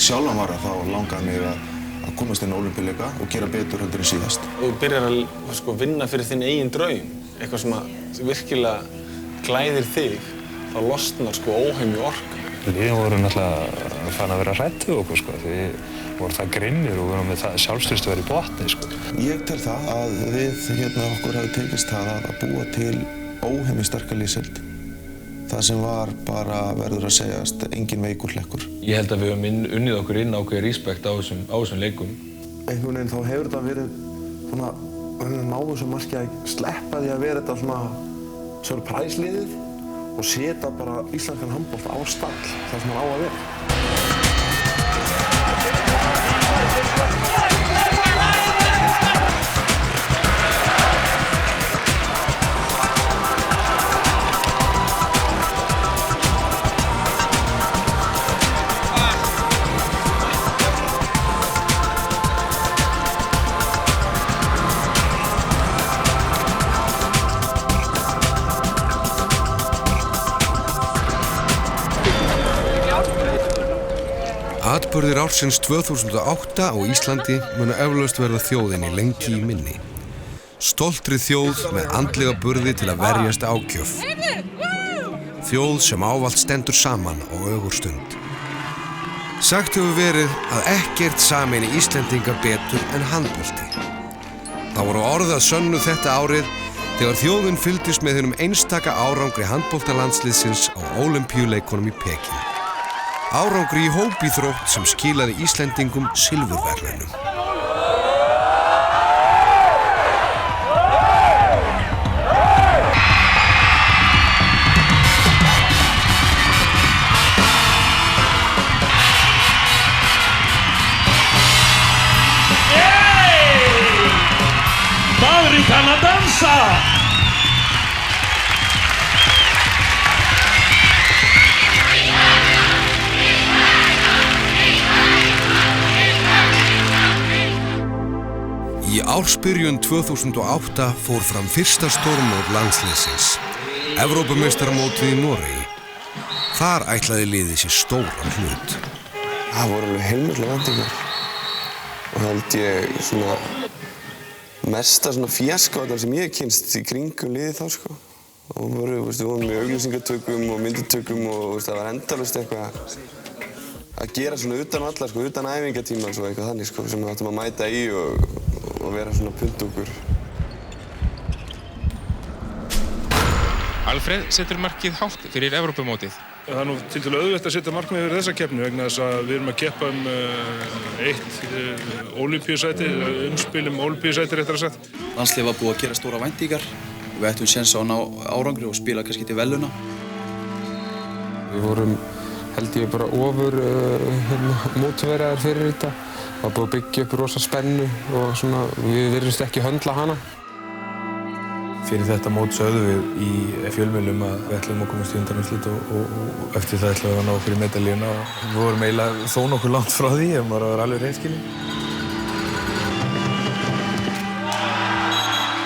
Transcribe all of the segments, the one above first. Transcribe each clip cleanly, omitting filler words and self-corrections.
sjálfan var þá langaði mig að komast inn á Ólympíuleika og gera betur heldur en síðast. Þú byrjar að vinna fyrir þinn eigin draum, eitthvað sem virkilega glæðir þig, þá losnar óheimju orka. Við vorum náttúrulega farin að vera hrædd við okkur, því við vorum það grimmir og vorum með það sjálfstraust að vera í botni. Ég tel það að við okkur hafi tekist það að búa til óheimju sterka liðsheild. Það sem var bara, verður að segjast, engin veikur hlekkur. Ég held að við höfum unnið okkur inn ákveðið respekt á þessum leikum. Einhvern veginn þá hefur þetta verið svona, við höfum náð þessu marki að sleppa því að vera þetta svona surprise-liðið og setja bara íslenskan handbolta á stall, það sem hann á að vera. Atburðir ársins 2008 á Íslandi munu eflaust verða þjóðinni lengi í minni. Stoltri þjóð með andlega burði til að verjast ágjöf. Þjóð sem ávallt stendur saman á ögurstund. Sagt hefur verið að ekkert sameini Íslendinga betur en handbolti. Það voru orð að sönnu þetta árið þegar þjóðin fylgdist með hinum einstaka árangri handboltalandsliðsins á Ólympíuleikunum í Peking. Árangri í hópíþrótt sem skilaði Íslendingum silfurverðlaunum. Maðurinn kann að dansa! Í ársbyrjun 2008 fór fram fyrsta stórmót landsliðsins, Evrópumeistaramótið í Noregi. Þar ætlaði liðið sér stóran hlut. Það voru alveg heilmiklar væntingar og held ég svona mesta fíaskó sem ég hef kynnst í kringum liðið þá. Og við vorum með auglýsingatökum og myndatökum og það var endalaust eitthvað að gera svona utan allar, utan æfingatímans og eitthvað þannig sem við áttum að mæta í og vera svona punktúkur. Alfreð setur markið hátt fyrir Evrópumótið. Það er nú tiltölulega auðvelt að setja markmið fyrir þessa keppni vegna þess að við erum að keppa eitt Ólympíusæti, umspil Ólympíusæti réttara sagt. Landsliðið var búið að gera stóra væntingar og við ættum séns á að ná árangri og spila kannski til veluna. Við vorum, held ég, bara ofur mótiveraðir fyrir þetta. Það var búið að byggja upp rosa spennu og svona, við virðumst ekki höndla hana. Fyrir þetta mót sögðum við í fjölmiðlum að við ætlum að komast í undanúrslit og eftir það ætlum við að ná okkur í medaljuna og við vorum eiginlega þó nokkuð langt frá því ef maður var alveg hreinskilinn.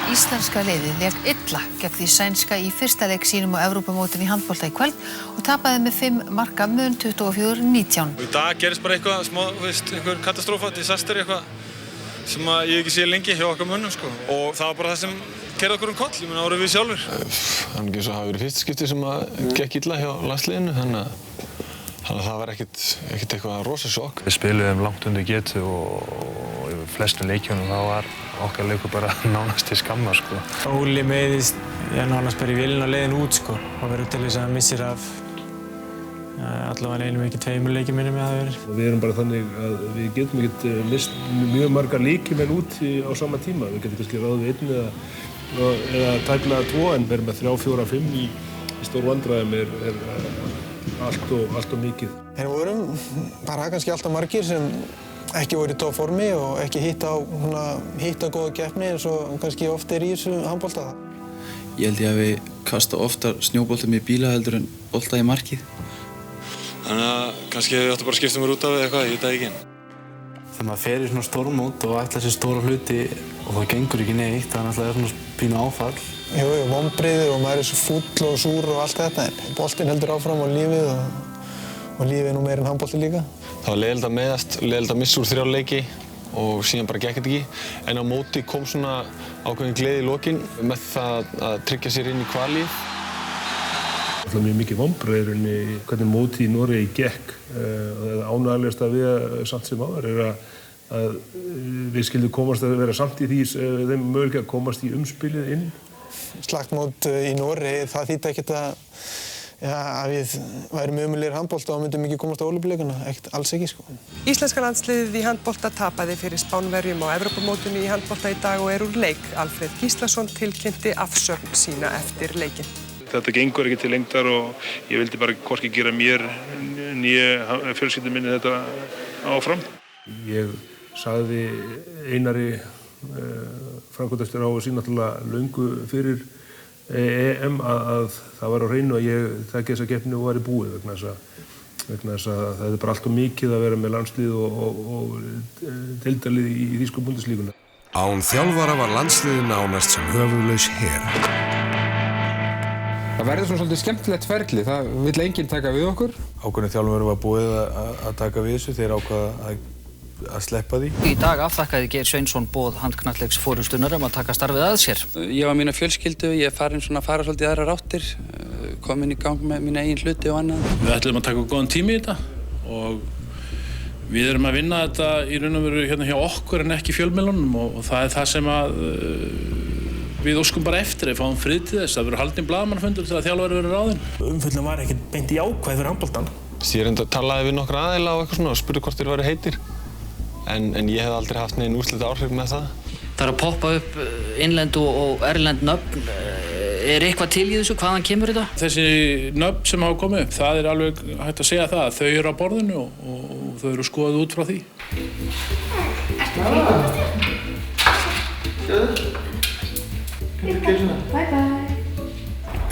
Íslenska liðið lék illa gegn því sænska í fyrsta leik sínum á Evrópumótinu í handbolta í kvöld og tapaði með 5 marka mun 24-19. Í dag gerist bara eitthvað smá, einhver katastrófa, disaster eitthvað sem ég ekki sé lengi hjá okkar mönnum og það var bara það sem keyrði okkur koll, ég meina árið við sjálfur. Það er ekki svo að hafa verið fyrsta skipti sem að gekk illa hjá landsliðinu, þannig að það var ekkert eitthvað rosa sjokk. Við spiluðum langt undir getu og yfir flestum leikjunum þá var okkar leikur bara nánast til skamma. Óli meiðist, ég er nánast bara í vélina á leiðin út og verður til þess að missir af allavega einum ekki 2 leikjum minnum ég hafi verið. Við erum bara þannig að við getum ekkert mist mjög marga leikjumenn út á sama tíma. Við getum kannski ráðið við 1 eða tæplega 2 en verðum með 3, 4, 5 í stór vandræðum er allt og mikið. En vorum bara kannski alltaf margir sem ekki voru í toppformi og ekki hitta góða keppni eins og kannski oft er í þessu handbolta. Ég held ég að við kasta oftar snjóboltum í bíla heldur en bolta í markið. Þannig að kannski ég ætti bara að skipta mér út af eða eitthvað, ég veit það ekki. Þegar maður fer í svona stórmót og ætlar sér stóra hluti og það gengur ekki neitt, það er náttúrulega svona pínu áfall. Jú, vonbrigði og maður er svo fúll og súr og allt þetta, en boltinn heldur áfram á lífið og lífið er nú meira en handbolti líka. Það var leiðilegt að meiðast, leiðilegt að missa úr 3 leiki og síðan bara gekk þetta ekki. En á móti kom svona ákveðin gleði í lokin með það að tryggja sér inn í kvalið. Það er mjög mikið vonbrigði hvernig mótið í Noregi gekk. Það ánægjulegasta við samt sem áður að við skildum komast að vera samt í því þeim mögulega að komast í umspilið inn. Slakt mót í Noregi, það þýddi ekkert að við værum ömurlegir handbolta og myndum ekki komast á Ólympíuleikana, alls ekki sko. Íslenska landsliðið í handbolta tapaði fyrir Spánverjum á Evrópumótinu í handbolta í dag og úr leik. Alfreð Gíslason tilkynnti afsögn sína eftir leikinn. Þetta gengur ekki til lengdar og ég vildi bara hvorki gera mér né fjölskyldu minni þetta áfram. Ég sagði Einari framkvæmdastjóra á sín náttúrulega löngu fyrir EM að það var á hreinu að ég þekki þessa keppni og var í búið vegna þess að það er bara alltaf mikið að vera með landslið og deildarlið í þýsku búndeslíguna. Án þjálfara var landsliðið nánast sem höfuðlaus her. Það verður svona svolítið skemmtilegt ferli, það vill enginn taka við okkur. Ákveðni þjálfari var búið að taka við þessu, þeir ákvaða að sleppa því. Í dag afþakkaði Geir Sveinsson boð handknattleiks forystunnar að taka starfið að sér. Ég var mína fjölskyldu, ég fara svolítið í aðrar áttir, kom inn í gang með mína eigin hluti og annað. Við ætlum að taka góðan tíma í þetta og við erum að vinna þetta í raun og veru hérna hjá okkur en ekki fjölmiðlunum og það er það sem að við óskum bara eftir að fáum frið til þess. Það verður haldinn blaðamannafundur þegar þjálfari verður ráðinn. Umfjöllun var ekkert beint í ákvæði fyrir handboltann. Ég reyndi að talaði við nokkra aðila og eitthvað svona og spurði hvort þeir væru heitir. En ég hef aldrei haft neinn úrslita áhrif með það. Það er að poppa upp innlend og erlend nöfn. Er eitthvað til í þessu? Hvaðan kemur þetta? Þessi nöfn sem hafa komið upp, það er alveg hægt að segja það að þau eru á borðinu og þau eru skoðað út frá því.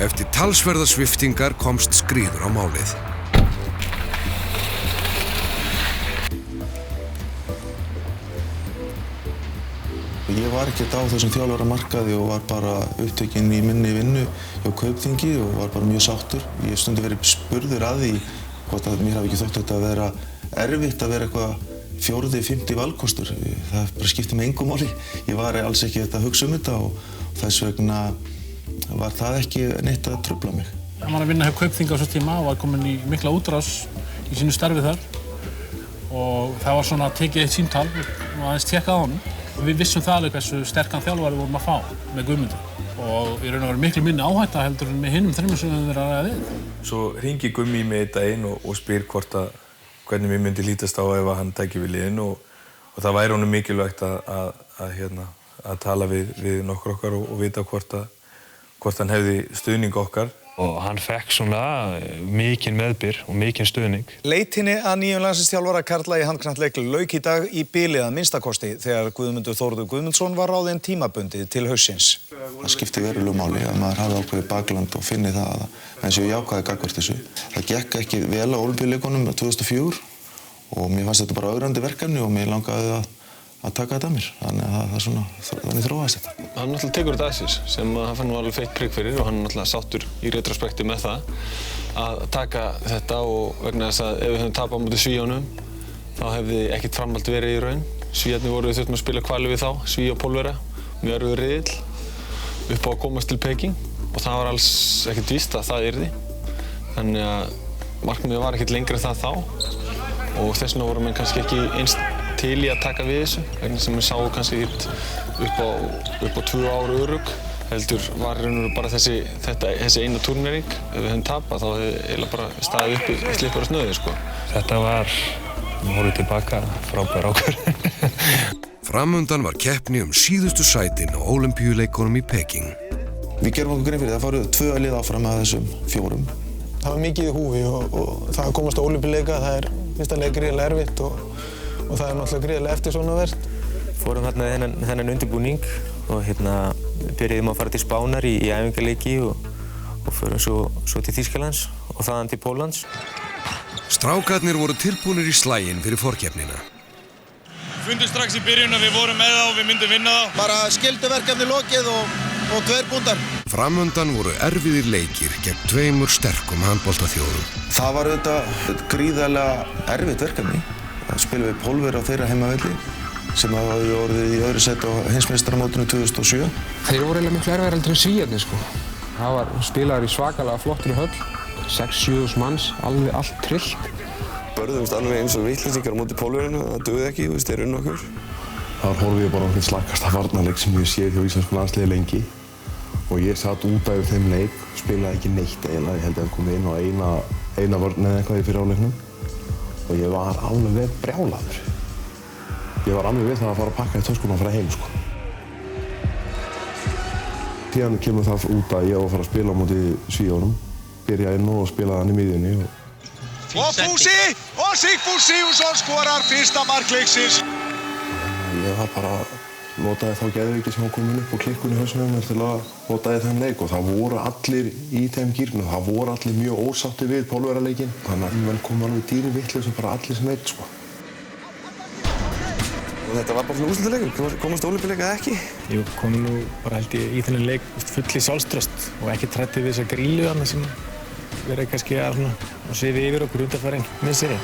Eftir talsverðar sviptingar komst Skriður á málið. Ég var ekkert á þessum þjálfaramarkaði og var bara upptekinn í minni vinnu hjá Kaupþingi og var bara mjög sáttur. Ég hef stundum verið spurður að því hvort að mér hafi ekki þótt þetta að vera erfitt að vera eitthvað 4., 5. valkostur. Það bara skipti mig engu máli. Ég var alls ekki að hugsa þetta og þess vegna var það ekki neitt að trufla mig. Hann var að vinna hjá Kaupþingi á þessu tíma og var komin í mikla útrás í sínu starfi þar og það var svona að tekið eitt símtal og aðeins tékkað á honum. Við vissum það alveg hversu sterkan þjálfari vorum að fá með Guðmundi og í raun og veru miklu minni áhætta heldur en með hinum 3 sem við verðum að ræða við. Svo hringi Gummi í mig einn daginn og spyr hvernig mér myndi lítast á ef hann tæki við liðinu og það væri honum mikilvægt að tala við nokkur okkar og vita hvort hann hefði stuðning okkar. Og hann fekk svona mikinn meðbyr og mikinn stuðning. Leitinni að nýjum landsliðsþjálfara karla í handknattleik lauk í dag í bili að minnstakosti þegar Guðmundur Þórður Guðmundsson var ráðinn tímabundið til haustsins. Það skipti verulegu máli að maður hafi ákveðið bakland og finni það að eins og ég jákvæði gagnvart þessu. Það gekk ekki vel á Ólympíuleikunum 2004 og mér fannst þetta bara ögrandi verkefni og mér langaði að taka þetta að mér. Þannig þróaðist þetta. Hann náttúrulega tekur þetta að sér sem hann fann nú alveg feitt prigg fyrir og hann náttúrulega sáttur í retrospekti með það að taka þetta og vegna þess að ef við höfum tapað á móti Svíunum þá hefði ekkert framhald verið í raun. Svíarnir voru við þurftum að spila kvali við þá, Svíi og Pólverja, mjög erfiður riðill upp á að komast til Peking og það var alls ekkert víst að það yrði. Þannig að markmiðið var ekkert lengra það þá og þess vegna voru menn kannski ekki eins til í að taka við þessu vegna sem við sáum kannski ekkert upp á 2 ár örugg heldur var bara þessi eina turnering. Ef við höfum tapað þá hefði eiginlega bara staðið upp í slippara snöðu sko. Þetta var, horfum tilbaka, frábær ákvörðun. Framundan var keppni síðustu sætin á Ólympíuleikunum í Peking. Við gerum okkur grein fyrir það fóru 2 lið áfram að þessum 4. Það var mikið í húfi og það að komast á Ólympíuleika, það er fyrstanlega gríðarlega erfitt og það er náttúrulega gríðarlega eftirsóknarvert. Fórum hérna þennan undirbúning og byrjuðum að fara til Spánar í æfingarleiki og förum svo til Þýskalands og þaðan til Póllands. Strákarnir voru tilbúnir í slaginn fyrir forkeppnina. Fundum strax í byrjun að við vorum með það og við myndum vinna það. Bara skylduverkefni lokið og 2 búndar. Framundan voru erfiðir leikir gegn 2 sterkum handboltaþjóðum. Það var auðvitað gríðarlega erfitt verkefni. spilum við Pólverja á þeirra heimavelli sem hafði orðið í öðru sæti á heimsmeistaramótinu 2007. Þeir voru eiginlega miklu erfiðari en Svíarnir sko. Það var spilaður í svakalega flottri höll, 6-7 manns, alveg allt trillt. Börðumst alveg eins og vitleysingar á móti Pólverjana, það dugði ekki, þeir unnu okkur. Þar horfði ég bara á einhvern slakasta varnarleik sem ég séð hjá íslensku landsliði lengi. Og ég satt út af þeim leik, spilaði ekki neitt eiginlega, ég held að hann kom inn á eina vörn eða eitthvað í fyrri hálfleiknum. Og ég var alveg brjálaður. Ég var alveg við það að fara að pakka í töskuna og fara heim sko. Síðan kemur það út að ég á að fara að spila á móti Svíunum. Byrja inn og spila hann í miðjunni. Og Fúsi! Og Sigfús Sigurðsson skorar fyrsta mark leiksins. Ég var bara notaði þá geðveiki sem var komin upp og klikkun í hausnum til að notaði þeim leik og það voru allir í þeim gírnum. Það voru allir mjög ósátti við Pólverjaleikinn. Þannig að menn kom alveg dýri vitlaus og bara allir sem einn sko. Og þetta var bara svona úrslitaleikur, komast Ólympíuleik eða ekki? Ég kom nú bara held ég í þennan leik fulli sjálfstraust og ekki trætti við þessa grílu þarna sem verið kannski að svifi yfir okkur undanfarin misseri.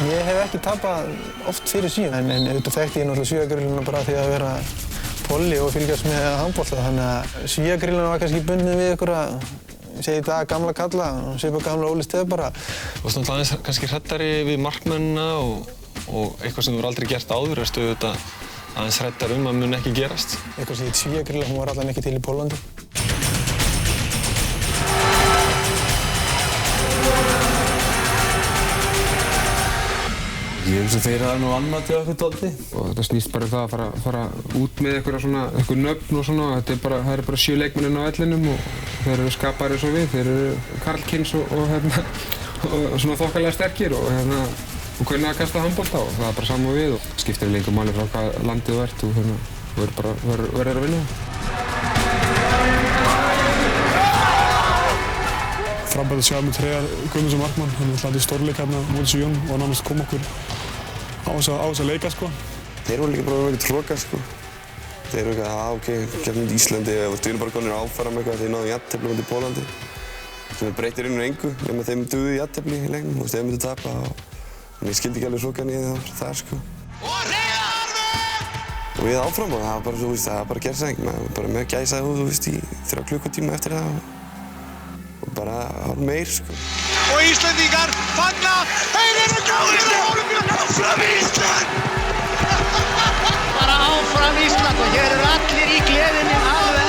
Ég hef ekki tapað oft fyrir Svíum, en auðvitað þekkti ég náttúrulega Svíagrilluna bara því að vera polli og fylgjast með handbolta, þannig að Svíagrilluna var kannski bundin við einhverja, ég segi í dag, gamla kalla, svipa gamla Óli Stef bara. Þú varst náttúrulega aðeins kannski hræddari við markmennina og eitthvað sem þú voru aldrei gert áður, erstu auðvitað aðeins hræddari að mun ekki gerast. Eitthvað sem heit Svíagrilla, hún var allavega ekki til í Pólandi. Ég hugsa þeir hafa nú annað til okkur dálítið. Og þetta snýst bara það að fara út með einhver nöfn og svona. Það eru bara 7 leikmenn inn á vellinum og þeir eru skapaðir eins og við. Þeir eru karlkyns og svona þokkalega sterkir og kunna að kasta handbolta og það er bara saman við. Og skiptir lengur máli frá hvað landið þú ert og verður að vinna. Frábært að sjá með Treyjar Guðmundsson markmann. Hann er alltaf í stórleik hérna móti Svíunum og nánast kom okkur á þessa leika sko. Þeir voru líka bara verið trókar sko. Þeir eru eitthvað, ok, kemum í Íslandi og við erum bara konir áfara með eitthvað þegar náðum jafntefli mútið Pólandi. Sem breytir inn og engu, nema þeim duði jafntefli í leiknum og þeim myndi tapa og ég skildi ekki alveg hrókan í það sko. Og við áfram og það var bara svo, það var bara gerðsæng, bara með gæsaði húð, í 3 klukkutíma eftir það. Og bara meir sko. Og Íslendingar fagna, þeir eru gáðir áfram Ísland! Bara áfram Ísland og hér eru allir í gleðinni alveg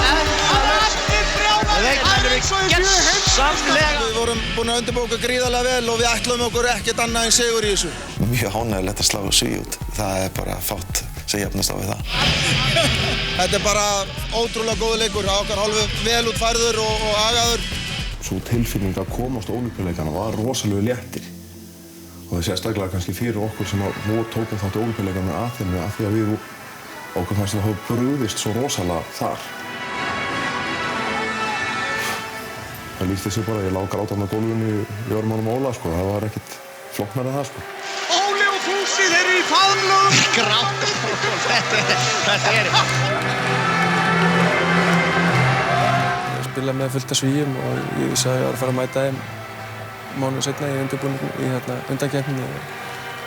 leikmenn eru gersamlega. Við vorum búin að undirbóka gríðarlega vel og við ætlum okkur ekkert annað en sigur í þessu. Mjög ánægilegt að slá Svíi út. Það er bara fátt sem jafnast á við það. Þetta er bara ótrúlega góð leikur, okkar hálfu vel útfærður og agaður. Svo tilfinning að komast á Ólympíuleikana var rosalega léttir. Og það er sérstaklega kannski fyrir okkur sem tókum þátt Ólympíuleikana með Aþenu af því að við okkur fannst að hafa brugðist svo rosalega þar. Það lýsti sig bara, ég lá grátandi á gólfinu í örmánum Óla sko, það var ekkert flokknara en það sko. Óli og Fúsi, þeir eru í faðmlögum! Þetta er Ég spilaði með fullt af Svíum og ég vissi að ég var að fara að mæta þeim mánuð seinna í undirbúningnum í undankeppninni og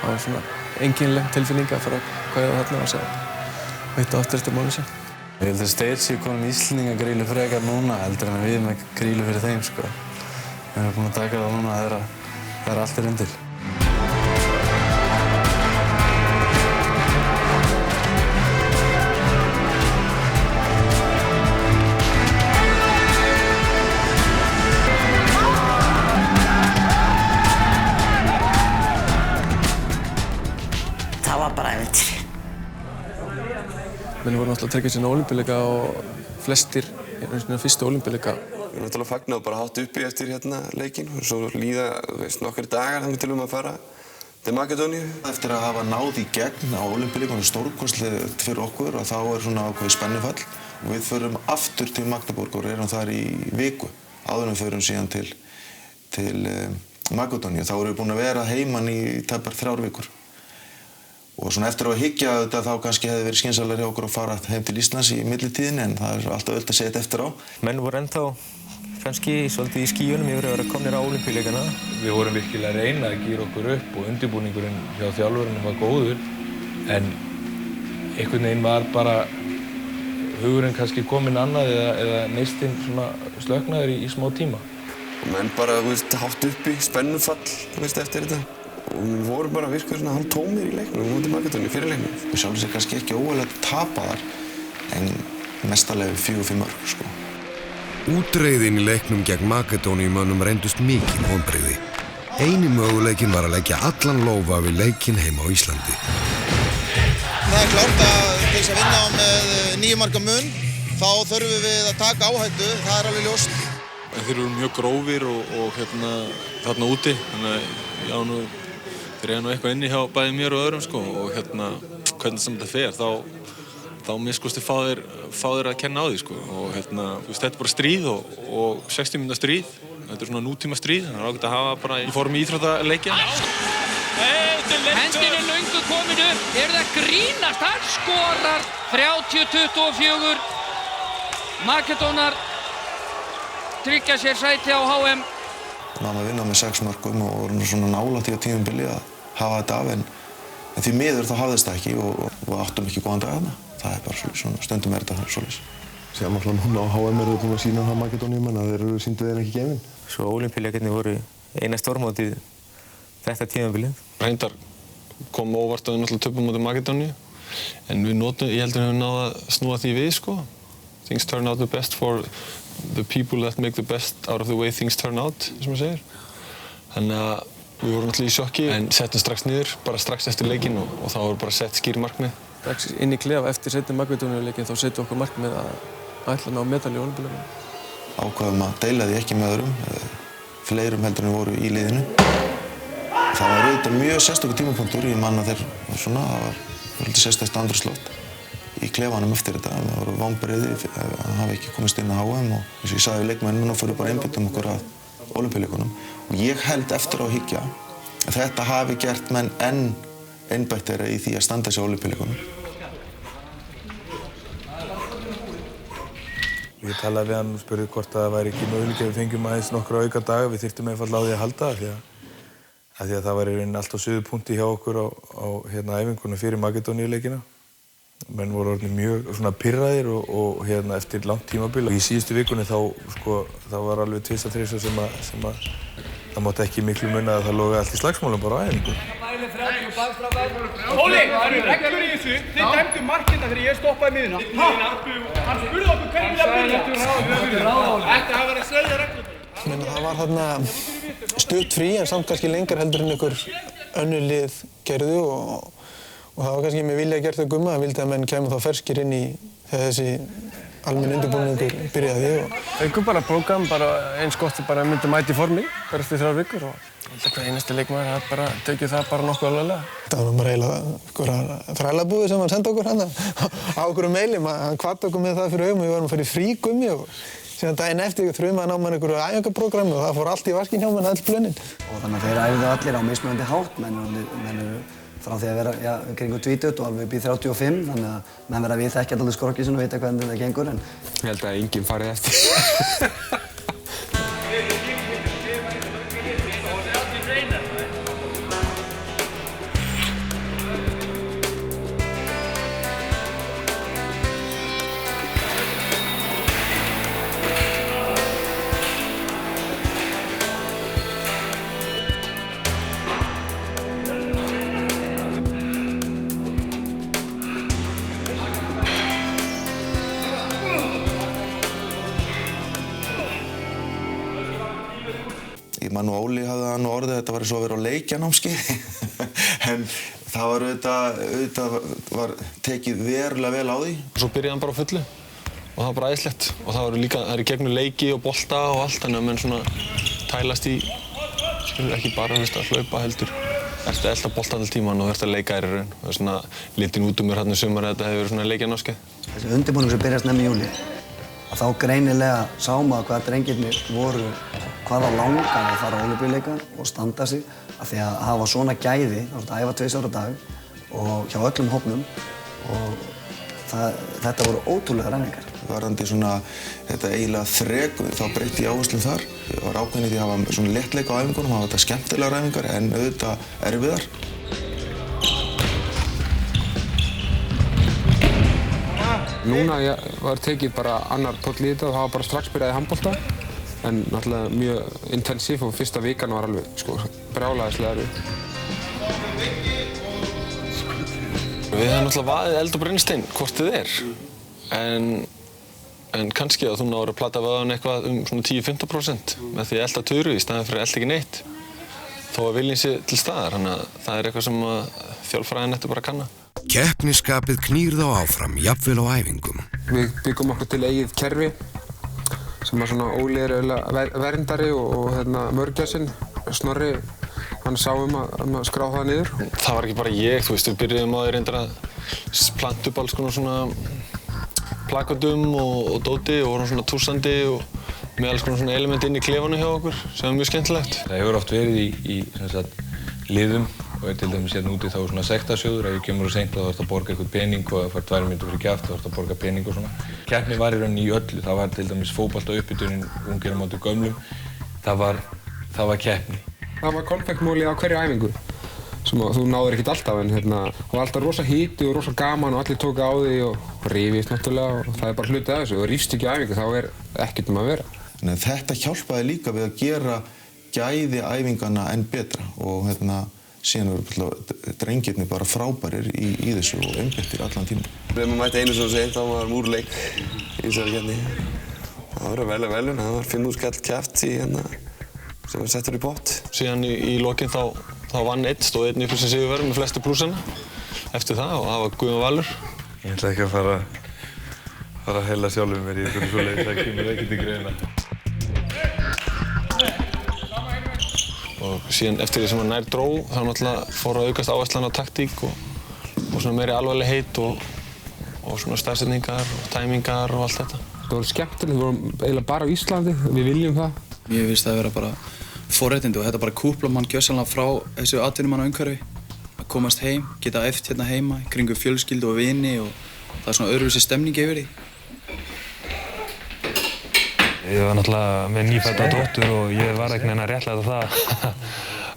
það var svona einkennileg tilfinning að fara að kvæða þarna og hitta aftur eftir mánuð sér. Ég held að þeir séu komin Íslendingagrílu frekar núna heldur en við með grílu fyrir þeim sko. Við erum búin að taka það núna þegar allt er undir. Það var bara ævintýri. Menn voru náttúrulega að tryggja sér Ólympíuleika og flestir fyrstu Ólympíuleika. Við erum náttúrulega fagna og bara hátt uppi eftir leikinn og svo líða nokkrir dagar þangað til að fara til Makedóníu. Eftir að hafa náð í gegn á Ólympíuleikunum stórkostlegt fyrir okkur og þá er svona ákveðið spennufall og við förum aftur til Magdeburg og erum þar í viku áður en við förum síðan til Makedóníu. Þá erum við búin að vera heiman í tæpar 3 vikur. Og svona eftir að hyggja þetta þá kannski hefði verið skynsamlegri hjá okkur að fara heim til Íslands í millitíðinni en það er alltaf öll að segja þetta eftir á. Menn voru ennþá kannski svolítið í skýjunum yfir að vera komnir á Ólympíuleikana. Við vorum virkilega að reyna að gíra okkur upp og undirbúningurinn hjá þjálfurunum var góður en einhvern veginn var bara hugurinn kannski kominn annað eða neistinn svona slöknaður í smá tíma. Og menn bara, hátt uppi, spennufall, eftir þetta. Og við vorum bara virkuð svona hálftómir í leiknum og mútið Makedóníu fyrir leiknum. Við sjálfum sér kannski ekki óeðlilegt að tapa þar, en mestarlega 4-5 mörk, sko. Útreiðin í leiknum gegn Makedóníumönnum reyndust mikil vonbrigði. Eini möguleikin var að leggja allan lófa við leikinn heima á Íslandi. Það klárt að til þess að vinna með 9 marka mun, þá þurfum við að taka áhættu, það alveg ljóst. Þeir eru mjög grófir og þarna úti, þannig að þeir eiga eitthvað inni hjá bæði mér og öðrum sko og hvernig sem þetta fer þá miskusti fá þeir að kenna á því sko og þetta er bara stríð og 60 mínútna stríð, þetta er svona nútíma stríð, þannig að það er ágætt að hafa bara í formi íþróttaleikja. Hendin er löngu komin upp, eru það grínast, hann skorar 30-24, Makedónar tryggja sér sæti á HM. Náðum að vinna með 6 mörkum og vorum svona nálægt í tímabili að hafa þetta af en því miður þá hafðist það ekki og áttum ekki góðan dag þarna. Það er bara svona, stundum er þetta svoleiðis. Sér alltaf núna á HM eru búin að sýna það Makedóníumenn að þeir eru sýndu þeir ekki gefin. Svo Ólympíuleikarnir voru eina stórmótið þetta tímabilið. Reyndar kom óvart að við náttúrulega töpum móti Makedóníu en ég heldur að við náðum að snúa því við sko. Things turn out the best for the people that make the best out of the way things turn out, sem maður segir. Þannig að við vorum náttúrulega í sjokki en settum strax niður, bara strax eftir leikinn og þá voru bara sett skýr markmið. Strax inn í klefa eftir seinni Makedóníuleikinn þá settum okkur markmið að ætla að ná medalju í Ólympíuleikunum. Ákváðum að deila því ekki með öðrum, fleirum heldur en voru í liðinu. Það var auðvitað mjög sérstakur tímapunktur, ég man að það var svolítið sérstakt andrúmsloft í klefanum eftir þetta. Það voru vonbrigði að hafa ekki komist inn á HM og eins og ég sagði við leikmennina þá fórum við bara einbeitum okkur að Ólympíuleikunum. Og ég held eftir á að hyggja að þetta hafi gert menn enn einbeittari í því að standa sig á Ólympíuleikunum. Ég talaði við hann og spurði hvort það væri ekki möguleiki að við fengjum aðeins nokkra auka daga. Við þyrftum einfaldlega á því að halda því að það var í rauninni allt á suðupunkti hjá okkur á æfingunum fyrir Makedóníuleikina. Menn voru orðnir mjög svona pirraðir og eftir langt tímabil. Í síðustu vikunni þá var alveg tvist-þrisvar sem það mátti ekki miklu muna að það logaði allt í slagsmálum bara á æfingu. Óli, það eru reglur í þessu. Þið dæmdu markina þegar ég stoppaði miðuna. Hann spurði okkur hvernig við að byrja. Þetta hafa verið að segja reglur. Það var þarna stutt frí en samt kannski lengur heldur en einhver önnur lið gerðu og það var kannski með vilja gert að Gumma, það vildi að menn kæmu þá ferskir inn í þegar þessi almenn undirbúningur byrjaði. Fengum bara prógram, bara eins gott að myndi mæta í formi, bara eftir 3 vikur og hver einasti leikmaður hafði bara tekið það bara nokkuð alvarlega. Það var bara eiginlega einhverja þrælabúðir sem hann sendi okkur hérna á okkur maili, hann hvatti okkur með það fyrir augum og við varum að fara í frí Gummi og síðan daginn eftir þrjum að ná mann einhverju æfingaprógrammi og það fór allt í vaskinn hjá mann, all plönin. Og þannig að þeir æfðu allir á mismunandi hátt, menn eru frá því að vera kringum 20 og alveg upp í 35, þannig að menn verða við þekkja allir skrokkísinn og vita hvernig þetta gengur en ég held að enginn farið eftir. Ég man nú Óli hafði það nú orðið að þetta var eins og að vera á leikjanámskeiði en það var auðvitað var tekið verulega vel á því. Svo byrjaði hann bara á fullu og það var bara æðislegt og það eru gegnum leiki og bolta og allt þannig að menn svona tælast í ekki bara að hlaupa heldur. Ertu að elda bolta all tíman og ertu að leika þér í raun. Það er svona litin út mér hérna í sumar að þetta hefur verið svona leikjanámskeið. Þessi undirbúningur sem byrjaði snemma í júlí að þá greinilega sá maður hvað drengirnir voru hvaða langaði að fara á Ólympíuleika og standa sig af því að hafa svona gæði, þá ertu að æfa 2 ára dag og hjá öllum hópnum og þetta voru ótrúlega ræningar. varðandi svona þetta eiginlega þrek, þá breytti ég áherslum þar. Ég var ákveðinn í því að hafa svona léttleika á æfingunum, hafa þetta skemmtilegar æfingar en auðvitað erfiðar. Núna var tekið bara annar tóll í þetta og það var bara strax byrjaði handbolta. En náttúrulega mjög intensív og fyrsta vikan var alveg brjálæðislega erfið. Við hefum náttúrulega vaðið eld og brennstein hvort þið er. En kannski að þú náður að plata vöðvan eitthvað svona 10-15% með því að elda töru í staðinn fyrir að elda ekki neitt. Þó að viljinn sé til staðar, þannig að það er eitthvað sem þjálffræðin ætti bara að kanna. Keppnisskapið knýr þá áfram, jafnvel á æfingum. Við byggum okkur til eigið kerfi sem að svona Óli er verndari og mörgæsinn, Snorri, hann sá að skrá það niður. Það var ekki bara ég, þú veist, við byrjuðum á því reyndar að planta upp alls konar svona plakatum og dóti og vorum svona túrsandi og með alls konar svona element inn í klefanum hjá okkur sem er mjög skemmtilegt. Það hefur oft verið í liðum og er til dæmis hérna úti þá svona sektarsjóður, ef ég kemur seint þá þarftu að borga eitthvað pening og ef það fær 2 mínútur fyrir gjaft þá þarftu að borga pening og svona. Keppni var í rauninni í öllu, það var til dæmis fótbolta uppbytunin ungir á móti gömlum, það var keppni. Það var konfektmóli á hverju æfingu sem þú náður ekkert alltaf en það var alltaf rosa hiti og rosa gaman og allir tóku á því og rifist náttúrulega og það er bara hluti af þessu og rífst ekki á æfingu þá er ekkert að vera. Þetta hjálpaði líka við að gera gæði æfingana enn betra og síðan voru drengirnir bara frábærir í þessu og einbeittir allan tíma. Þegar maður mætti einu svo seint þá var múrleik í þessari keppni. Það var velun, það var 5.000 skall keppt sem var settur í pott. Síðan í lokin þá vann einn, stóð einn upp sem sigurvegari með flestu plúsana eftir það og það var Guðjón Valur. Ég ætla ekki að fara að hella sjálfum mér í einhverju svoleiðis, það kemur ekkert í greina. Og síðan eftir því sem hann nær dró þá náttúrulega fór að aukast áherslan á taktík og svona meiri alvarlegheit og svona stafsetningar og tæmingar og allt þetta. Það voru skemmtilegt, við vorum eiginlega bara á Íslandi, við viljum það. Mér finnst það að vera bara forréttindi og þetta bara kúplar mann gjörsamlega frá þessu atvinnumannaumhverfi. Að komast heim, geta æft hérna heima, kringum fjölskyldu og vini og það er svona öðruvísi stemning yfir því. Ég var náttúrulega með nýfædda dóttur og ég var einhvern veginn að réttlæta það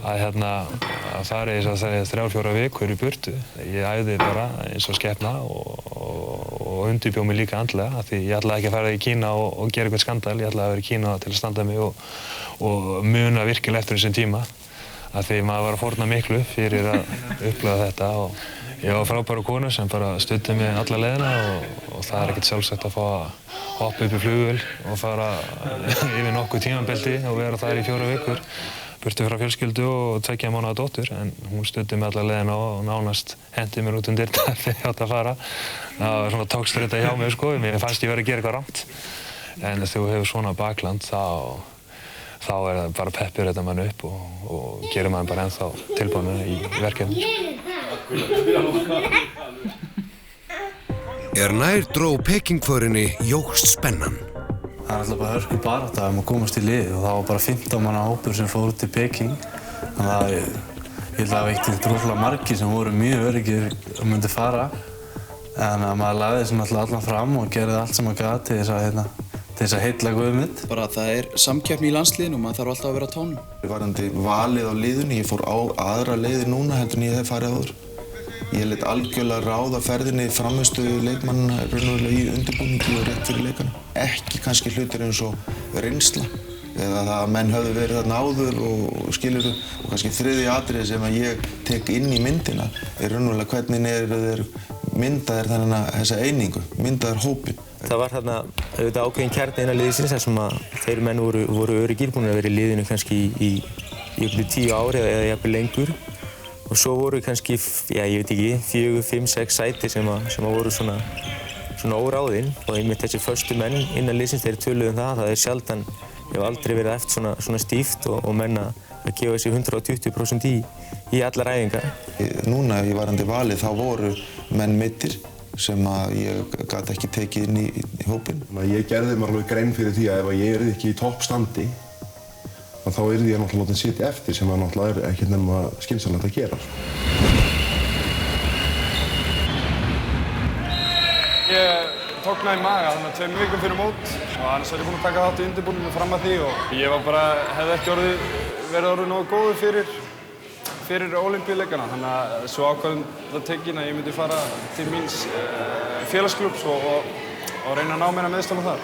að fara í þessar 3-4 vikur í burtu. Ég æfði bara eins og skepna og undirbjó mig líka andlega af því ég ætlaði ekki að fara í Kína og gera eitthvað skandal. Ég ætlaði að vera í Kína til að standa mig og muna virkilega eftir þessum tíma af því maður var að fórna miklu fyrir að upplifa þetta og ég var frábæru konu sem bara studdi mig alla leiðina og það er ekkert sjálfsagt að fá að hoppa upp í flugvél og fara yfir nokkuð tímabelti og vera þar í 4 vikur burtu frá fjölskyldu og 2 mánaða dóttur en hún studdi mig alla leiðina og nánast hendi mér út dyrnar þegar ég átti að fara. Það var svona tókstrita hjá mig sko, mér fannst ég verið að gera eitthvað rangt en þegar þú hefur svona bakland þá er það bara peppir þetta mann upp og gerir mann bara ennþá tilbúin í verkefni. Nær dró Pekingförinni jókst spennan. Það er alltaf bara hörku barátta að komast í lið og það var bara 15 manna hópur sem fór út til Peking. Þannig að ég held að það var ekkert rosalega margir sem voru mjög öruggir og myndi fara. En að maður lagði þessu náttúrulega allan fram og gerði allt sem maður gat til þess að heilla Guðmund. Bara það er samkeppni í landsliðinu og maður þarf alltaf að vera á tánum. Varðandi valið á liðinu, ég fór á aðra leiðir núna heldur en ég hef farið áður. Ég lét algjörlega ráða ferðinni frammistöðu leikmannina raunverulega í undirbúningi og rétt fyrir leikana. Ekki kannski hlutir eins og reynsla eða það að menn höfðu verið þarna áður og skilurðu og kannski þriðja atriði sem að ég tek inn í myndina er raunverulega hvernig eru þeir myndaðir þessa einingu, myndaðir hópinn. Það var þarna auðvitað ákveðin kjarni innan liðsins þar sem að þeir menn voru öruggir, búin að vera í liðinu kannski í 10 ári eða jafnvel lengur. Og svo voru kannski, ég veit ekki, 4, 5, 6 sæti sem voru svona óráðin og einmitt þessi föstu menn innan liðsins þeir töluðu það er sjaldan, ég hef aldrei verið eftir svona stíft og menn að gefa þessi 120% í allar æfingar. Núna í varandi valið þá voru menn meiddir sem að ég gat ekki tekið inn í hópinn. Ég gerði mér alveg grein fyrir því að ef ég yrði ekki í toppstandi þá yrði ég náttúrulega látið sitja eftir sem að náttúrulega er ekkert nema skynsamlegt að gera. Ég tognaði í maga þannig að 2 vikum fyrir mót og annars var ég búinn að taka þátt í undirbúningnum fram að því og ég var bara, hefði ekki verið orðið nógu góður fyrir Ólympíuleikana þannig að svo ákvörðun það tekin að ég myndi fara til míns félagsklúbbs og reyna að ná mér að meðstofna þar.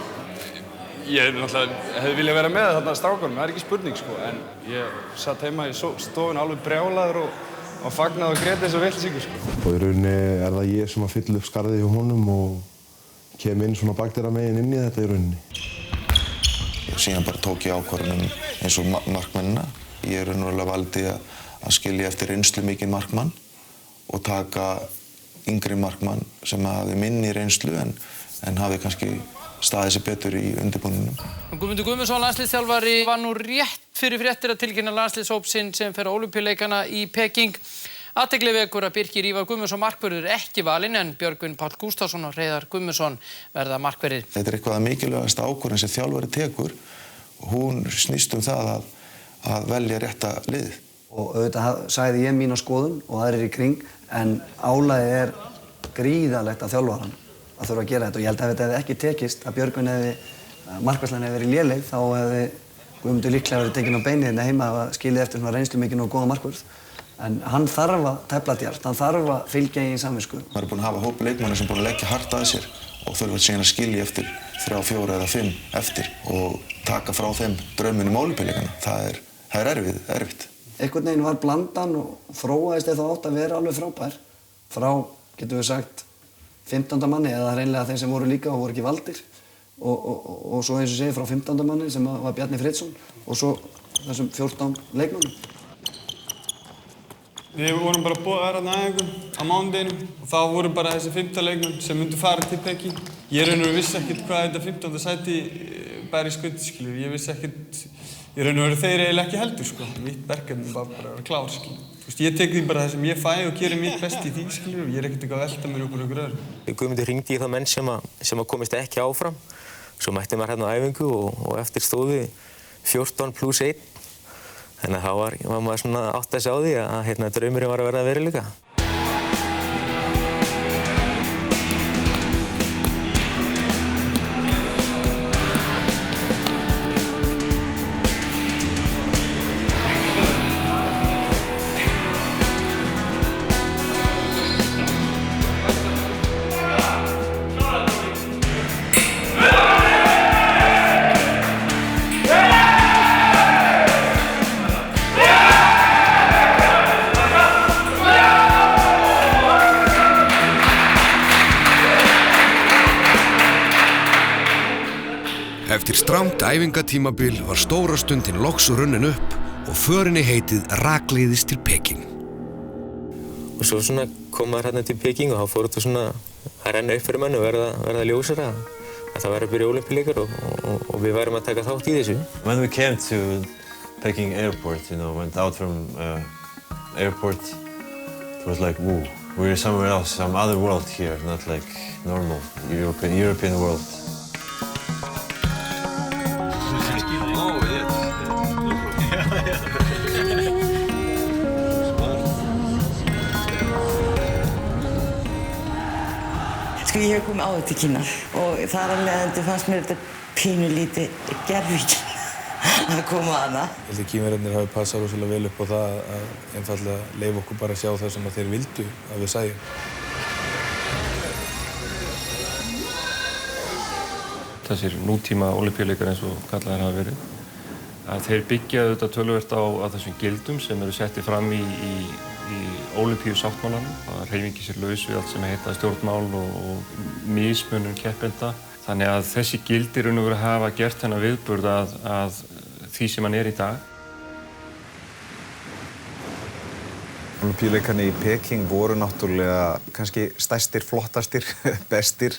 Ég náttúrulega hefði viljað vera með þarna strákunum, það ekki spurning sko, en ég satt heima í stofun alveg brjálaður og fagnaði og grét eins og villisíkur sko. Og í rauninni það ég sem að fylla upp skarðið hjá honum og kem inn svona bakteramegin inn í þetta í rauninni. Síðan bara tók ég ákvörðun eins og markmennina. Ég raunverulega valdi að skilja eftir reynslu mikinn markmann og taka yngri markmann sem hafði minni reynslu en hafði kannski staðið sér betur í undirbúningnum. Guðmundur Guðmundsson, landsliðsþjálfari, var nú rétt fyrir fréttir að tilkynna landsliðshóp sinn sem fer á Ólympíuleikana í Peking. Athygli vekur að Birkir Ívar Guðmundsson markvörður ekki valinn en Björgvin Páll Gústavsson og Hreiðar Guðmundsson verða markverðir. Þetta eitthvað mikilvægasta ákvörðun sem þjálfari tekur. Hún snýst það að velja rétta liðið. Og auðvitað sagði ég mína skoðun og aðrir í kring en álagið gríðarlegt af þjálfarann að þurfa að gera þetta og ég held að ef þetta hefði ekki tekist að Björgvin markvarslan hefði verið léleg þá hefði Guðmundur líklega verið tekinn á beinið hérna heima að skilja eftir svona reynslumikinn og góða markvörð. En hann þarf að tefla djarft, hann þarf að fylgja í samvisku. Maður er búinn að hafa hóp leikmanna sem búinn að leggja hart að sér og þurfa síðan að skilja eftir 3, 4 eða 5 eftir og taka frá þeim drauminn um Ólympíuleikana. Það er erfitt. Einhvern veginn var blandan og þróaðist eða átt að vera alveg frábær. Frá, getum við sagt, 15. manni eða hreinlega þeim sem voru líka og voru ekki valdir. Og svo eins og segir frá 15. manni sem var Bjarni Friðsson og svo þessum 14 leikmönnum. Við vorum bara boðaðir þarna æfingu á mánudeginum og þá voru bara þessi 15 leikmenn sem myndu fara til Peking. Ég vissi ekkert hvað þetta 15. sæti bæri í skutt, skilur. Ég vissi ekkert, þeir eiginlega ekki heldur, sko. Mitt verkefni var bara að vera klár, skilur. Ég tek því bara það sem ég fæ og gerir mitt best í því, skilur. Ég ekkert eitthvað að velta mér upp úr einhverju öðru. Guðmundur hringdi í þá menn sem komist ekki áfram. Svo mætti maður hérna á æfingu og eftir stóðu 14 + 1. Þannig að þá var maður svona átt að sjá því að draumurinn var að verða veruleika. Eftir strangt æfingatímabil var stóra stundin loks runnin upp og förinni heitið rakleiðis til Peking. Og svo kom maður hérna til Peking og þá fór þetta svona að renna upp fyrir mann og verða ljósara að það væri að byrja Ólympíuleikar og við værum að taka þátt í þessu. When we came to Peking airport, went out from airport, it was like, whoa, we're somewhere else, some other world here, not like normal European world. Ég hef komið áður til Kína og þar af leiðandi fannst mér þetta pínulítið gerviginn að koma þarna. Ég held að Kínverjarnir hafi passað rosalega vel upp á það að einfaldlega leyfa okkur bara að sjá það sem þeir vildu að við sæjum. Þessir nútíma Ólympíuleikar eins og kallaðir hafa verið, að þeir byggja auðvitað töluvert á þessum gildum sem eru settið fram í Ólympíusáttmálanum. Það hreyfingi sér laus við allt sem heita stjórnmál og mismunun keppenda. Þannig að þessi gildi raun og veru hafa gert þennan viðburð að því sem hann er í dag. Ólympíuleikarnir í Peking voru náttúrulega kannski stærstir, flottastir, bestir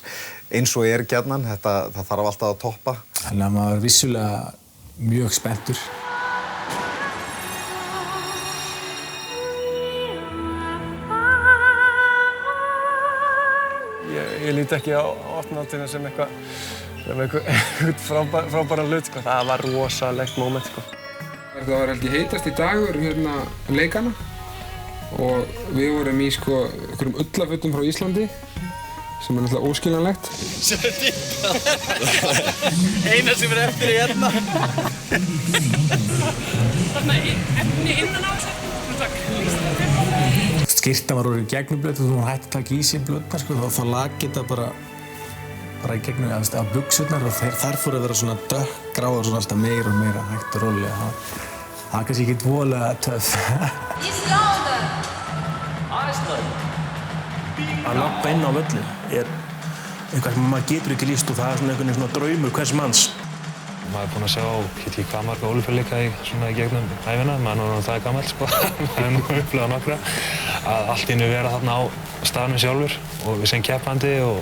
eins og gjarnan. Það þarf alltaf að toppa. Þannig að maður vissulega mjög spenntur. Ég líti ekki á opnunarhátíðina sem eitthvað frábæran hlut, sko. Það var rosalegt moment, sko. Það var held ég heitasti dagur leikana og við vorum í einhverjum ullafötum frá Íslandi sem náttúrulega óskiljanlegt. Sem dippað. Eina sem eftir hérna. Þarna efni innan á þessu. Skyrtan var orðin gegnumblöð og hún hætti að taka í sig blöðna sko, þá lag geta bara í gegnum af buxurnar og þær fóru að vera svona dökkgráðar svona alltaf meira og meira hægt og rólega. Það er kannski ekki voðalega töff. Að labba inn á völlinn eitthvað sem maður getur ekki lýst og það er svona einhvern veginn draumur hvers manns. Maður er búinn að sjá, ég veit ekki hvað marga ólympíuleika í gegnum ævina, maður er nú það gamall sko, maður er nú upplifað nokkra, að allt í einu vera þarna á staðnum sjálfur og sem keppandi og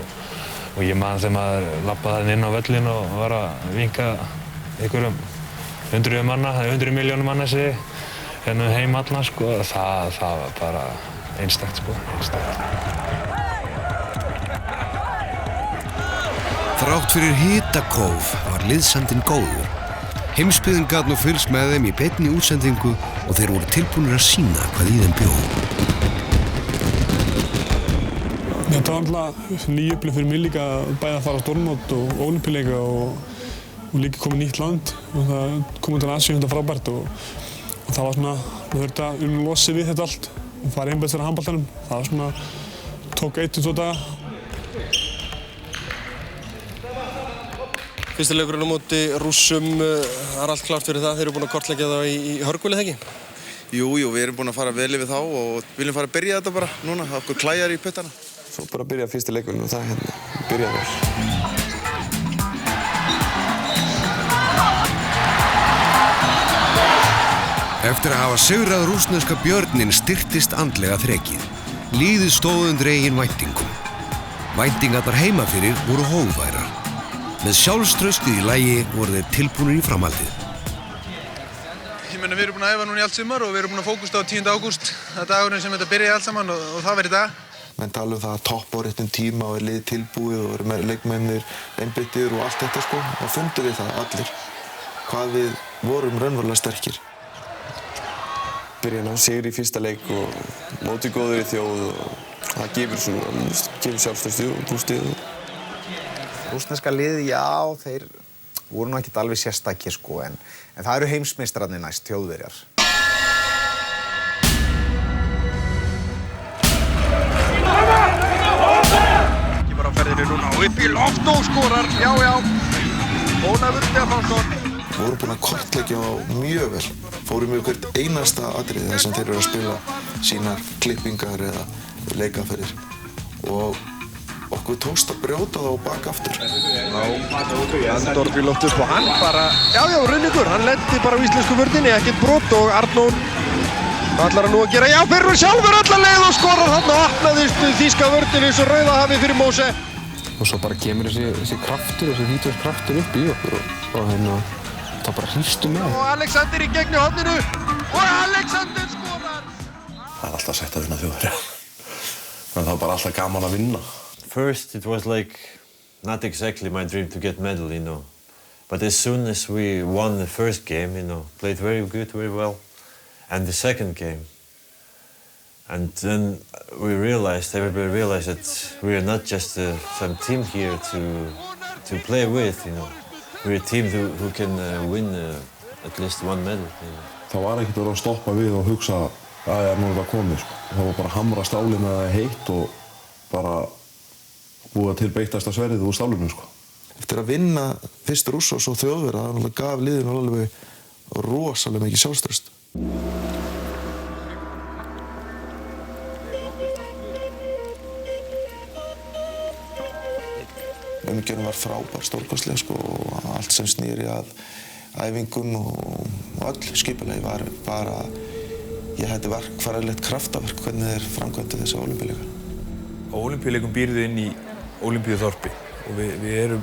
ég man þegar maður labbaði þarna inn á völlinn og var að vinka einhverjum 100 milljónum manna sig hérna heim allan sko, það var bara einstakt sko, einstakt. Þrátt fyrir hitakóf var liðsandinn góður. Heimsbyggðin gat nú fylgst með þeim í beinni útsendingu og þeir voru tilbúnir að sýna hvað í þeim bjó. Þetta var náttúrulega ný upplifun fyrir mig líka að bæði að fara á stórmót og ólympíuleika og líka komið nýtt land og það komið til Asíu þetta frábært og það var svona, við þurftum að losa við þetta allt og fara einbeitt að handboltanum. Það var svona, tók 1-2 daga. Fyrsti leikurinn á móti Rússum, það er allt klárt fyrir það. Þeir eru búin að kortleggja það í hörguli, eða ekki? Jú, við erum búin að fara vel yfir þá og viljum fara að byrja þetta bara núna, okkur klæjar í puttana. Svo bara að byrja fyrsti leikurinn og það byrja vel. Eftir að hafa sigrað rússneska björninn styrktist andlega þrekið. Liðið stóð undir eigin væntingum. Væntingarnar heima fyrir voru hógværar. Með sjálfstraustið í lagi voru þeir tilbúnir í framhaldið. Ég meina, við erum búin að æfa núna í allt sumar og við erum búin að fókusta á 10. ágúst. Það er dagurinn sem þetta byrjaði allt saman og það verður í dag. Menn tala það að toppa á réttum tíma og liðið tilbúið og leikmennir einbeittir og allt þetta sko. Og fundum við það allir hvað við vorum raunverulega sterkir. Byrja ná sigri í fyrsta leik og móti góður í þjóð og það gefur sjálfstraustið og bústið. Rússneska liðið, já, þeir voru nú ekkert alveg sérstakir sko, en það eru heimsmeistararnir næst, Þjóðverjar. Ekki bara á ferðinni núna og upp í loft og skorar, já. Ólafur Stefánsson. Við vorum búin að kortleggja á mjög vel. Fórum við hvert einasta atriði þar sem þeir eru að spila sínar klippingar eða leikaferðir. Og okkur tókst að brjóta það og baka aftur. Andorf í loft upp og hann bara, já, Runningur, hann lendi bara á íslensku vörninni, ekkert brot og Arnón ætlar að nú að gera, já, fyrir sjálfur alla leið og skorar þarna og opnaðist þýska vörnin eins og Rauðahafi fyrir Móse. Og svo bara kemur þessi kraftur, þessi vítaskraftur upp í okkur og það bara hrístum með. Og Alexander í gegnu horninu og Alexander skorar! Það er alltaf sætt að vinna Þjóðverja. Það var bara alltaf gaman að vinna. First, it was like not exactly my dream to get medal, you know. But as soon as we won the first game, you know, played very good, very well, and the second game, and then everybody realized that we are not just some team here to play with, you know. We're a team who can win at least one medal, you know. Það var ekkert að stoppa við og hugsa að nú er það komið, sko. Það var bara að hamra stálið með það heitt og bara búið til beittasta sverðið úr stálinu, sko. Eftir að vinna fyrst Rússa og svo Þjóðverja, það gaf liðinu alveg rosalega mikið sjálfstraust. Umgjörðin var frábær, stórkostleg, sko, og allt sem snýri að æfingum og öll skipulagi var bara, ég hætti verkfærilegt kraftaverk hvernig þeir framkvæmdu þessi ólympíuleika. Á ólympíuleikum býrðu inn í ólympíuþorpi og við erum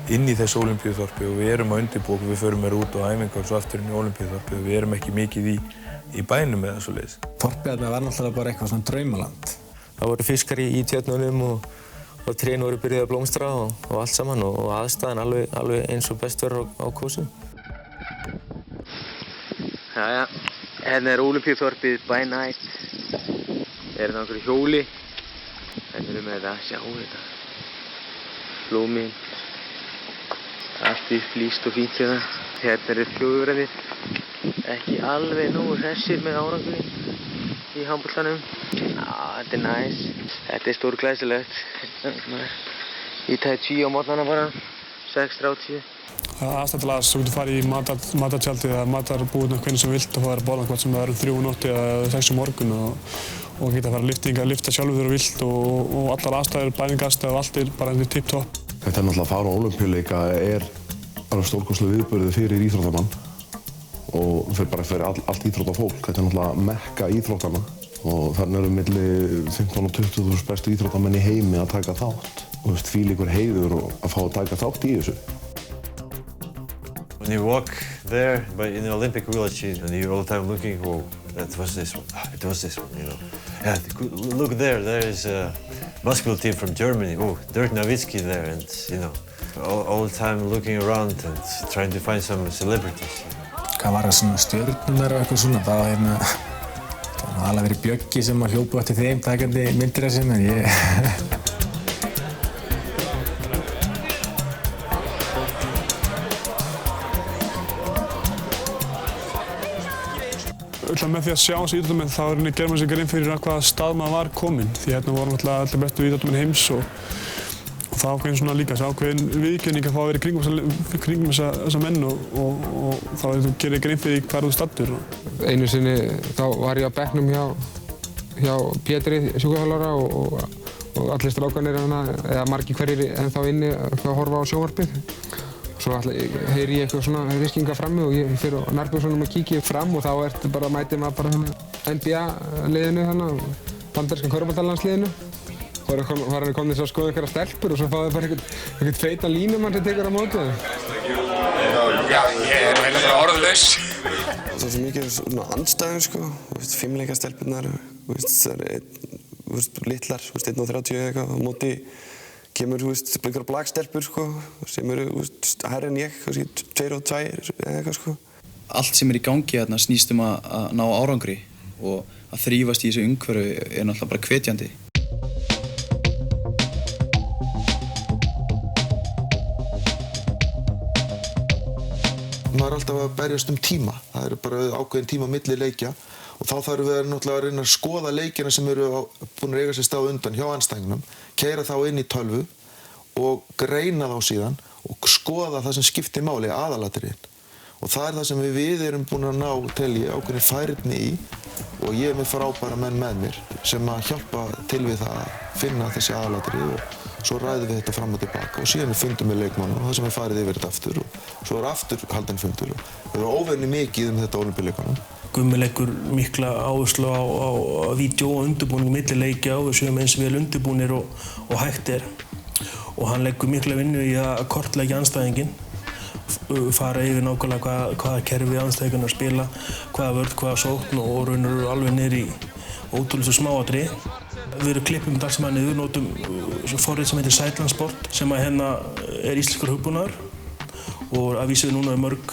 inn í þessu ólympíuþorpi og við erum á undirbúk og við förum út á æfingar og svo aftur inn í ólympíuþorpi og við erum ekki mikið í bænum eða svoleiðis. Þorpið þarna var náttúrulega bara eitthvað svona draumaland. Það voru fiskar í tjörnunum og trén voru byrjuð að blómstra og allt saman og aðstæðan alveg eins og best verður á kósum. Jæja, hérna er ólympíuþorpið by night. Við erum á einhverju hjóli. Hérna erum við að sjá þetta. blómin, allt upplýst og fínt hérna. Hérna eru Þjóðverjarnir, ekki alveg nógu hressir með árangurinn í handboltanum. Þetta næs, þetta stórglæsilegt. Ég tæði 10 á morgnana bara, 6:30. Það er aðstæðilega að þú getur farið í matartjaldið eða matarbúðina hvernig sem vilt og fá þér að borða hvort sem það eru 3 nótti eða 6 morgun og geta að fara að lyfta sjálfur þegar þú vilt og allar aðstæður, bæningaðstæður og allt er bara endur tipp-topp. Þetta er náttúrulega að fara á Ólympíuleika er bara stórkostlegur viðburður fyrir íþróttamann og fyrir allt íþróttafólk. Þetta er náttúrulega mekka íþróttanna og þarna eru milli 15 og 20.000 bestu íþróttamenn í heimi að taka þátt. Og þvílíkur heiður að fá að taka þátt í þessu. When you walk there, but in the Olympic Village, and you're all the time looking, oh, that was this one, it was this one, you know. Yeah, look there, there is a basketball team from Germany, oh, Dirk Nowitzki there, and you know, all the time looking around and trying to find some celebrities. Hvað var það svona stjörnurnar og eitthvað svona, það var alveg verið Bjöggi sem að hljópa eftir þeim takandi myndir af sem, en ég... Með því að sjá þessi íþróttamenn þá gerir maður sér grein fyrir hvaða stað maður var kominn. Því hérna voru náttúrulega allir bestu íþróttamenn heims og það ákveðin svona líka, það ákveðin viðurkenning að fá að vera í kringum þessa menn og þá gerir grein fyrir hvar þú staddur. Einu sinni þá var ég á bekknum hjá Pétri sjúkraþjálfara og allir strákarnir eða margir hverjir ennþá inni að horfa á sjónvarpið. Svo heyri ég eitthvað svona riskinga frammi og ég fyrir á nærbjörnsunum að kíkja fram og þá mætir maður bara NBA-liðinu bandaríska körfuboltalandsliðinu. Þá var hann kominn að skoða einhverja stelpur og svo fáði bara einhvern feitan línumann sem tekur á móti þeim. Já, ég er eiginlega bara orðlaus. Það er svo mikið svona andstæður sko, fimmleika stelpurnar, það er litlar, 1,30 eða eitthvað á móti. Kemur einhverjar blagstelpur sko, sem eru hærri en ég, 2 og 2 eða eitthvað sko. Allt sem er í gangi þarna snýst að ná árangri og að þrífast í þessu umhverfi er náttúrulega bara hvetjandi. Maður er alltaf að berjast tíma, það eru bara ákveðin tíma milli leikja og þá þarfum við náttúrulega að reyna að skoða leikina sem eru búin að eiga sér stað undan hjá andstæðingnum, keyra þá inn í tölvu og greina þá síðan og skoða það sem skiptir máli, aðalatriðin. Og það er það sem við erum búin að ná til í ákveðinni færni í og ég er með frábæra menn með mér sem að hjálpa til við það að finna þessi aðalatrið og svo ræðum við þetta fram og tilbaka og síðan fundum við leikmannum og það sem farið yfir þetta aftur og svo aftur haldinn fundur og við erum óvenju mikið þetta Ólympíuleikunum. Gummi leggur mikla áherslu á vídeó og undirbúning milli leikja og við séum eins vel undirbúnir og hægt er. Og hann leggur mikla vinnu í að kortleggja andstæðinginn, fara yfir nákvæmlega hvaða kerfi andstæðinginn er að spila, hvaða vörn, hvaða sókn og raunur alveg niður í ótrúlega smáatriði. Við klippum þetta allt saman niður, notum forrit sem heitir Sætlandsport sem að hérna er íslenskur hugbúnaður og að vísu við núna mörg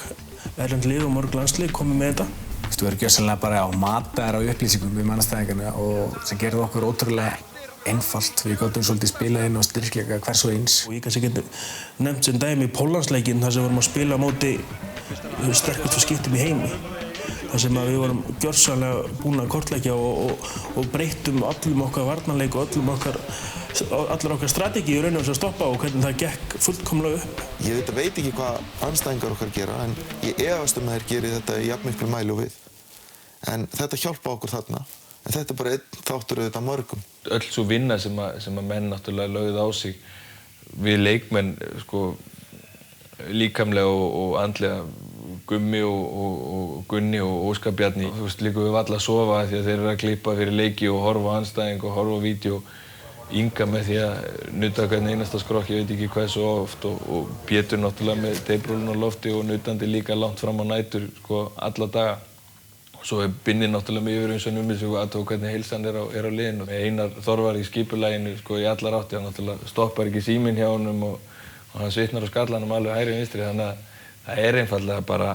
erlend lið og mörg landslið komið með þetta. Við erum gjörsamlega bara á mataðar á upplýsingum við andstæðingarna og sem gerði okkur ótrúlega einfalt. Við gátum svolítið spila inn á styrkleika hvers og eins. Og ég kannski geti nefnt sem dæmi Póllandsleikinn þar sem við vorum að spila á móti sterkustu skiptum í heimi. Þar sem við vorum gjörsamlega búin að kortleggja og breyttum allum okkar varnarleik og allar okkar strategi í raun og þess að stoppa og hvernig það gekk fullkomlega upp. Ég veit ekki hvað andstæðingar okkar gera en ég efast að þeir geri þetta í jafn miklu mæli og við. En þetta hjálpa okkur þarna. En þetta er bara einn þáttur auðvitað mörgum. Öll svo vinna sem að menn náttúrulega lögðu á sig við leikmenn sko, líkamlega og andlega Gummi og Gunni og Óskar Bjarni. Þú veist, líka við alla að sofa því að þeir eru að klippa fyrir leiki og horfa á andstæðing og horfa á vídeo. Inga með því að nuta hvern einasta skrokk, ég veit ekki hvað svo oft og Pétur náttúrulega með teiprúlun á lofti og nutandi líka langt fram á nætur sko, alla daga. Svo er Binni náttúrulega með yfir eins og nummisvíku aðtók hvernig heilsan er á liðinu. Einar Þorvar í skipulaginu sko, í allar átti, hann náttúrulega stoppar ekki síminn hjá honum og hann svitnar á skallanum alveg hægri vinstri. Þannig að það er einfaldlega bara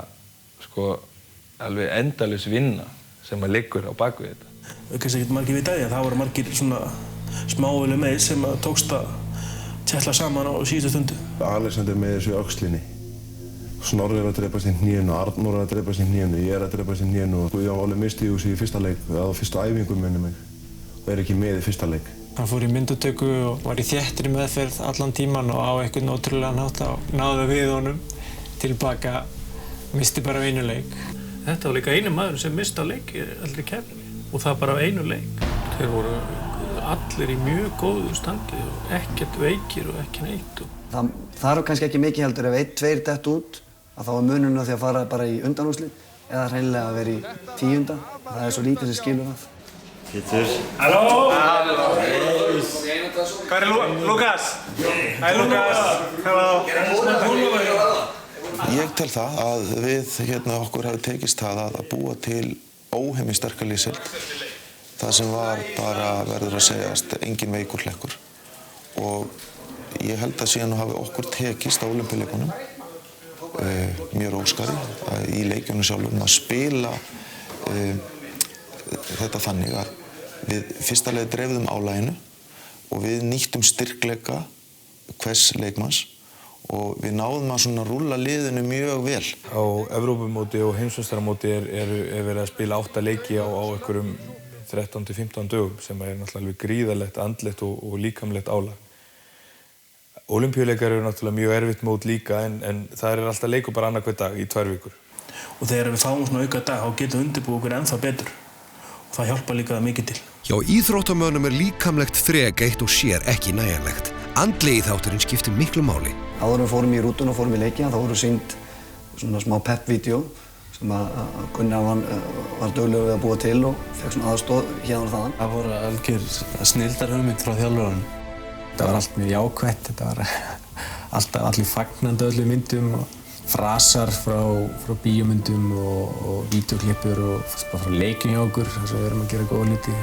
sko, alveg endalaus vinna sem að liggur á bakvið þetta. Kannski ekki margir vita því að það voru margir svona smávægileg með sem að tókst að tjalla saman á síðustu stundu. Alexander með þessu í öxlinni. Snorri að drepast í hnénu, Arnór að drepast í hnénu, ég að drepast í hnénu og Guðjón Óli misti sig í fyrsta leik, eða fyrstu æfingu minni mig. Og ekki með í fyrsta leik. Hann fór í myndatöku og var í þéttri meðferð allan tíman og á einhvern ótrúlegan hátt og náði við honum tilbaka, misti bara einu leik. Þetta var líka einu maður sem misti á leik í allri keppninni og það bara á einu leik. Þeir voru allir í mjög góðu standi og ekkert veikir og ekki neitt. Það þarf kannski ekki mikið heldur ef 1-2 dett út að þá munurinn á því að fara bara í undanúrslit eða hreinlega að vera í 10. Það svo lítið sem skilur það. Pétur. Halló! Hvað Lukas? Hæ Lukas! Halló! Ég tel það að við okkur hafi tekist það að búa til óhemmi sterka liðsheild. Það sem var bara verður að segjast engin veikur hlekkur. Og ég held að síðan hafi okkur tekist á Ólympíuleikunum mjög óskari í leikjunum sjálfum að spila þetta þannig að við fyrsta leið dreifðum álaginu og við nýttum styrkleika hvers leikmanns og við náðum að svona rúlla liðinu mjög vel. Á Evrópumóti og heimsmeistaramóti er verið að spila 8 leiki á einhverjum 13-15 dögum sem er náttúrulega gríðarlegt andlegt og líkamlegt álag. Ólympíuleikar eru náttúrulega mjög erfitt mót líka en það er alltaf leikur bara annað hver dag í 2 vikur. Og þegar við fáum svona auka dag þá getum við undirbúið okkur ennþá betur og það hjálpar líka mikið til. Hjá íþróttamönnum er líkamlegt þrek eitt og sér ekki nægjanlegt. Andlegi þátturinn skiptir miklu máli. Áður við fórum í rútuna og fórum í leikina þá voru sýnd svona smá pep-vídeó sem að Gunnar var duglegur við að búa til og fekk svona aðstoð hérna og þaðan. Það voru algjör snilldarhugmynd frá þjálfaranum. Þetta var allt mjög jákvætt, þetta var alltaf allir fagnandi öllum myndum og frasar frá bíómyndum og vídeoklippur og bara frá leikjum hjá okkur þar sem við erum að gera góða hluti.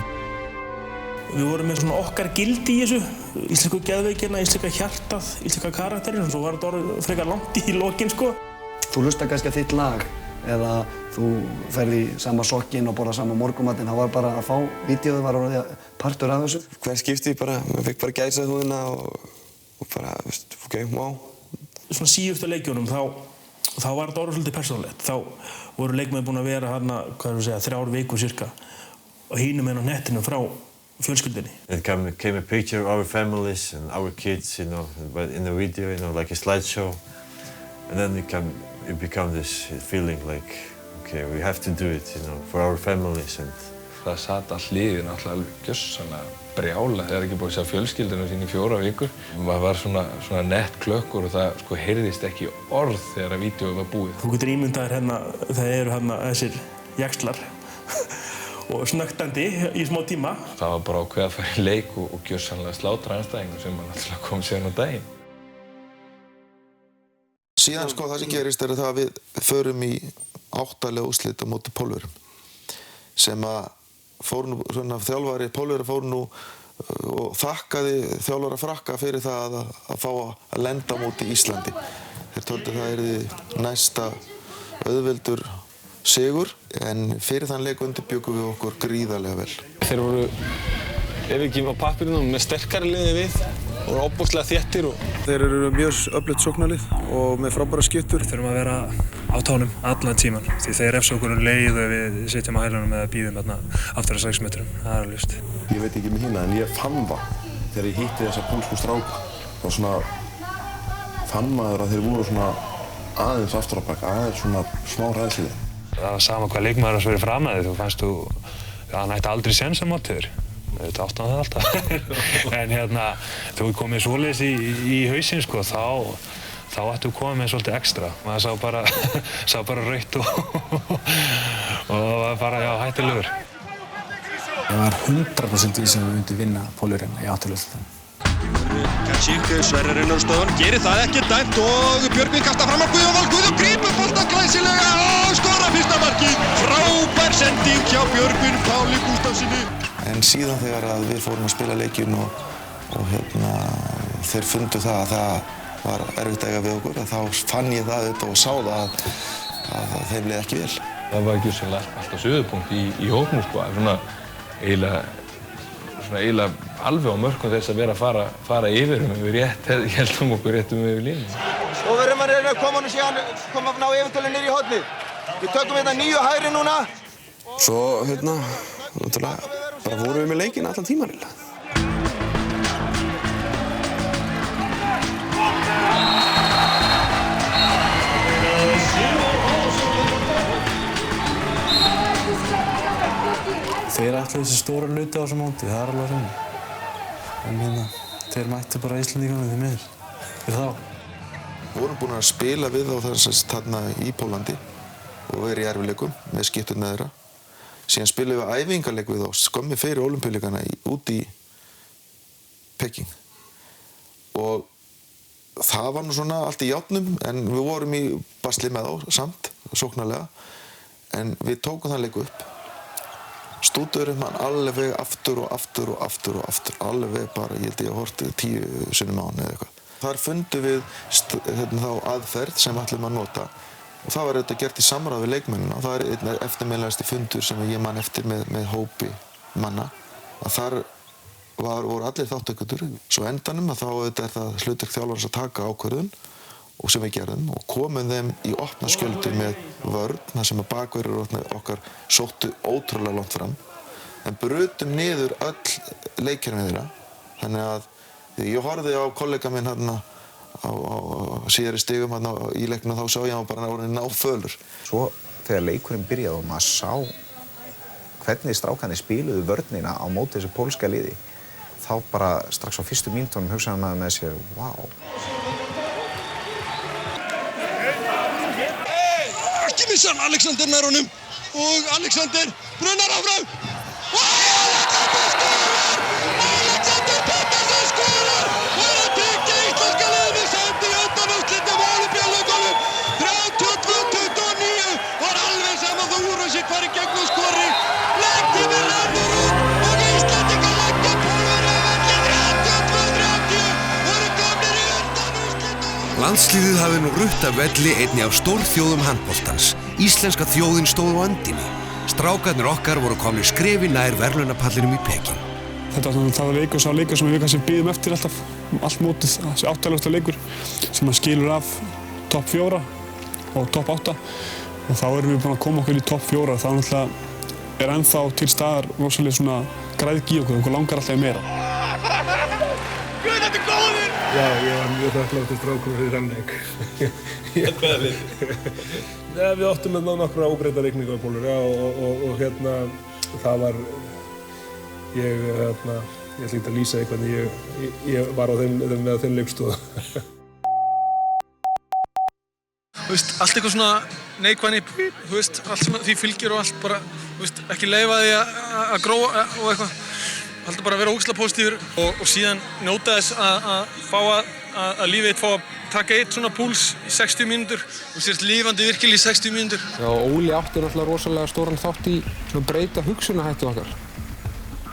Við vorum með svona okkar gildi í þessu, íslensku geðveikina, íslenska hjartað, íslenska karakterinn og svo var þetta orðið frekar langt í lokin sko. Þú hlustar kannski að þitt lag eða þú ferð í sama sokkinn og borða sama morgunmatinn, það var bara að fá vídeóið var orðið partur af þessu. Hver skipti maður fikk bara gæsahúðina og bara, veist, ok, wow. Svona síðustu leikjunum þá var þetta orðið svolítið persónulegt. Þá voru leikmenn búin að vera hérna, hvað er að segja, 3 vikur cirka og hinum á netinu frá fjölskyldinni. It came a picture of our families and our kids, you know, in the video, you know, like a slideshow. And then it became this feeling like, okay, we have to do it, you know, for our families. And það sat all liðið náttúrulega alveg gjörsamlega brjálað þegar ekki búið að sjá fjölskylduna sín í 4 vikur. Maður var svona nett klökkur og það sko heyrðist ekki orð þegar að vídeóið var búið. Þú getur ímyndaðir hérna, það eru hérna þessir jaxlar og snögtandi í smá tíma. Það var bara ákveðið að fara í leik og gjörsamlega slátra andstæðingur sem náttúrulega kom síðan á daginn. Síðan sko það sem gerist það að við förum í 8 úrslit á móti Pólverjum sem að þjálfari Pólverja fór nú og þakkaði þjálfara Frakka fyrir það að fá að lenda á móti Íslandi. Þeir töldu það yrði næsta auðveldur sigur en fyrir þann leik undirbjuggum við okkur gríðarlega vel. Þeir voru, ef ekki á pappírunum, með sterkari liði við og ofboðslega þéttir. Þeir eru mjög öflugt sóknarlið og með frábæra skiptur. Við þurfum að vera á tánum allan tíman því þeir refsa okkur leið og við sitjum á hælunum eða bíðum þarna aftur að 6 metrum. Það er alveg ljóst. Ég veit ekki með hina en ég fann það þegar ég hitti þessa pólsku stráka. Þá svona fann maður að þeir voru svona aðeins aftur á bak, aðeins svona smá hræðsli. Það var sama hvað leikmaður að vera fram að þig. Þú fannst hann ætti aldrei séns á móti þér. Þetta áttan það alltaf. En hérna, þú komið svoleiðis í hausinn sko, þá ættu að koma með svolítið ekstra. Maður sá bara rautt og það var bara, já, hættulegur. Ég var 100% í sem við myndum vinna Pólverjana í 8. úrslitunum. Kačík, Sverrir inn á stöðun, gerir það ekki dæmt og Björgvin kastar fram á Guðjón Guðjón grípur boltann glæsilega og skorar fyrsta markið. Frábær sending hjá Björgvin Páli Gústafssyni. En síðan þegar við fórum að spila leikjum og þeir fundu það að það var erfitt að eiga við okkur, þá fann ég það auðvitað og sá það að þeim leið ekki vel. Það var gjörsamlega alltaf suðupunkt í hópnum sko, svona eiginlega svona eiginlega alveg á mörkum þess að vera að fara yfir rétt, héldum okkur rétt yfir línuna. Svo verðum að reyna að koma hann og síðan koma að ná yfirtölu niður í hornið. Við tökum hérna 9 hægri núna. Svo, náttúrulega, bara vorum við með leikinn allan tímann eiginlega. Þeir ætla þessi stóra hluti á þessu móti, það alveg hreinu. En þeir mættu bara Íslendingarnir því miður, fyrir þá. Við vorum búin að spila við þá þarna í Pólandi og verið í erfiðleikum með skipturna þeirra. Síðan spilum við æfingarleik við þá skömmu fyrir Ólympíuleikana út í Peking. Og það var nú svona allt í járnum, en við vorum í basli með þá samt, sóknarlega. En við tókum þann leik upp. Stúddurum hann alveg aftur og aftur og aftur og aftur. Alveg bara, ég held ég að horti 10 sinnum á hann eða eitthvað. Þar fundum við þá aðferð sem við ætlum að nota. Og það var auðvitað gert í samráð við leikmennina. Það er einn eftirminnilegasti fundur sem ég man eftir með hópi manna. Að þar voru allir þátttakendur. Svo endanum að þá auðvitað er það hlutverk þjálfarans að taka ákvörðun og sem við gerðum og komum þeim í opna skjöldu með vörn þar sem að bakverðir okkar sóttu ótrúlega langt fram en brutum niður öll leikkerfin þeirra þannig að þegar ég horfði á kollega minn hérna á síðari stigum hérna í leiknum þá sá ég hann bara orðinn náfölur. Svo þegar leikurinn byrjaði og maður sá hvernig strákarnir spiluðu vörnina á móti þessu pólska liði þá bara strax á fyrstu mínútunum hugsaði maður með sér, wow. Missan Alexander nær honum og Alexander brunnar áfram og Alexander skorar! Alexander Pettersson skorar og er að tryggja íslenska liðinu sæti í undanúrslitum á Ólympíuleikunum 32-29 var alveg sama þó Úrvalsdeild fari í gegn og skori leiktíminn rennur út og Íslendingar leggja Pólverja á velli 32-30 og eru komnir í undanúrslitum. Landsliðið hafði nú rutt af velli einni af stórþjóðum handboltans. Íslenska þjóðin stóð á öndinni. Strákarnir okkar voru komnir skrefi nær verðlaunapallinum í Peking. Þetta var leikur sem við kannski biðum eftir alltaf, allt mótið, þessi 8. leikur sem að skilur af topp 4 og topp 8 og þá erum við búin að koma okkur í topp 4 þá náttúrulega er ennþá til staðar rosalega svona græðgi í okkur langar alltaf í meira. Guð, þetta er góður! Já, ég var mjög þakklátur strákur fyrir þann leik. Hvaða leik? Ja, við áttum með nokkra ógreidda leikninga á Pólverja og það var ég ætla ekki að lýsa því hvernig ég var á þeim leikstöðu. Þú veist, allt eitthvað svona neikvæðni, þú veist, allt sem því fylgir og allt bara, þú veist, ekki leyfa því að gróa og eitthvað. Alltaf bara að vera ógeðslega pósitífur og síðan njóta þess að fá að lífið þitt fá að taka eitt svona púls í 60 mínútur og sérst lífandi virkilega í 60 mínútur. Já, Óli átti náttúrulega rosalega stóran þátt í svona breyta hugsunarhætti okkar.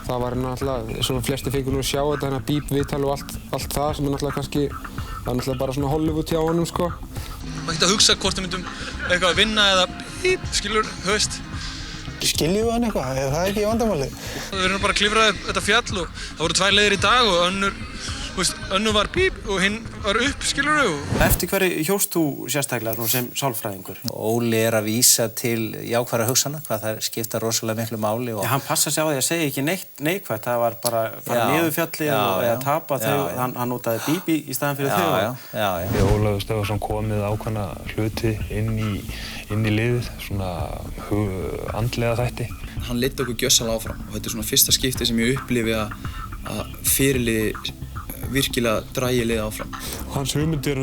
Það var náttúrulega, eins og flesti fengur nú að sjá þetta, hérna bíp, viðtal og allt það sem er náttúrulega kannski, það er náttúrulega bara svona Hollywood hjá honum, sko. Maður geta að hugsa hvort við myndum eitthvað að vinna eða bíp, skilur, þú veist. Skiljum við hann eitthvað? Er það ekki vandamálið? Við erum bara að klifra þetta fjall og það voru 2 leiðir í dag og önnur var píp og hinn var upp, skilur við. Eftir hverju hjóst þú sérstaklega nú sem sálfræðingur? Óli er að vísa til jákvæðra hugsana, hvað það skipta rosalega miklu máli. Ja, hann passa sig á því að segja ekki neitt neikvætt, það var bara fara niður fjallið eða tapa þau, hann notaði bíbi í staðan fyrir þau. Já. Ólafur Stöðvarsson komið ákveðna hluti inn í liðið, svona andlega þætti. Hann leiddi okkur gjörsamlega áfram og þetta er svona fyrsta skipti sem ég upplifi að fyrirliði virkilega drægi liðið áfram. Hans hugmyndir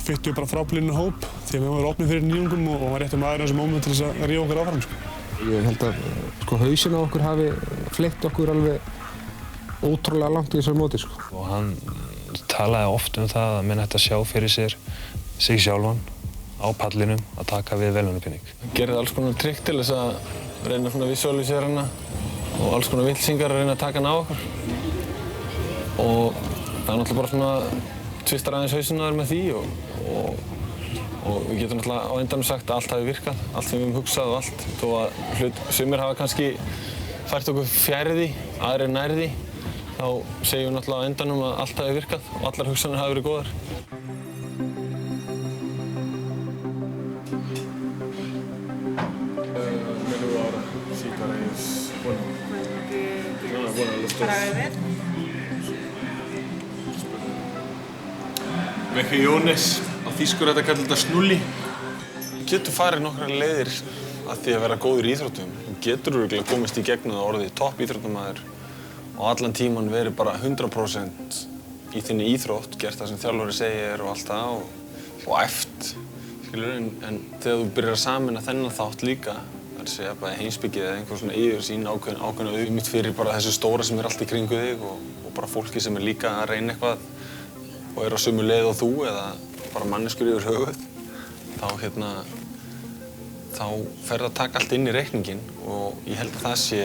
fyttu bara fráblíninn hóp því að við varum opnið fyrir nýjungum og var rétti maður í þessu móment til þess að rífa okkur áfram. Ég held að hausinn á okkur hafi fleytt okkur alveg ótrúlega langt í þessu móti. Og hann talaði oft það að menn ætti að sjá fyrir sig sjálfan á pallinum að taka við verðlaunapinning. Gerði alls konar trikk til þess að reyna að visualisera hana og alls konar vilsingar að reyna að taka hana á okkur. Og það er náttúrulega bara svona tvistar aðeins hausinn á þér með því og við getum náttúrulega á endanum sagt að allt hafi virkað, allt sem við höfum hugsað og allt. Þó að sumir hafa kannski fært okkur fjær því, aðrir nær því, þá segjum við náttúrulega á endanum að allt hafi virkað og allar hugsanir hafi verið góðar. Mejillones, á þýsku er þetta kallað þetta snulli. Þú getur farið nokkrar leiðir að því að vera góður í íþróttum. Þú getur örugglega komist í gegnum það orðið topp íþróttamaður og allan tíman verið bara 100% í þinni íþrótt, gert það sem þjálfari segir og allt það og æft, skilur, en þegar þú byrjar að sameina þennan þátt líka, það er að segja bara heimspekið eða einhver svona yfirsýn ákveðna auðmýtt fyrir bara þessu stóra sem er allt í kringu þig og bara fólki sem er líka að reyna eitthvað og er á sömu leið og þú eða bara manneskur yfir höfuð, þá fer það að taka allt inn í reikninginn og ég held að það sé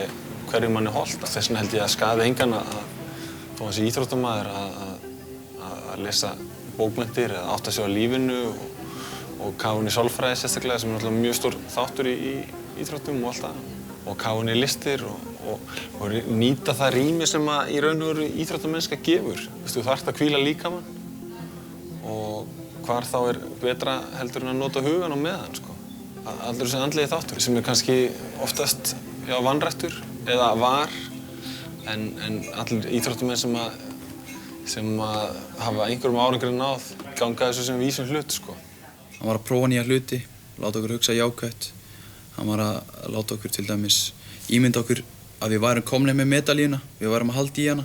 hverju manni hollt. Þess vegna held ég að skaði engan að þó að sé íþróttamaður að lesa bókmenntir eða átta sig á lífinu og káinn í sálfræði sérstaklega sem er náttúrulega mjög stór þáttur í íþróttum og allt það og káinn í listir og nýta það rými sem að í raun og veru íþróttamennska gefur. Þú þarft að hvíla líkamann og hvar þá er betra heldur en að nota hugan á meðan, sko. Allur þessi andlegi þáttur sem er kannski oftast vanrættur eða var en allir íþróttamenn sem að hafa einhverjum árangri náð ganga þessu sem vísum hlut, sko. Hann var að prófa nýja hluti, láta okkur hugsa jákvætt. Hann var að láta okkur til dæmis ímynda okkur að við værum komnir með medaljuna, við værum að halda í hana.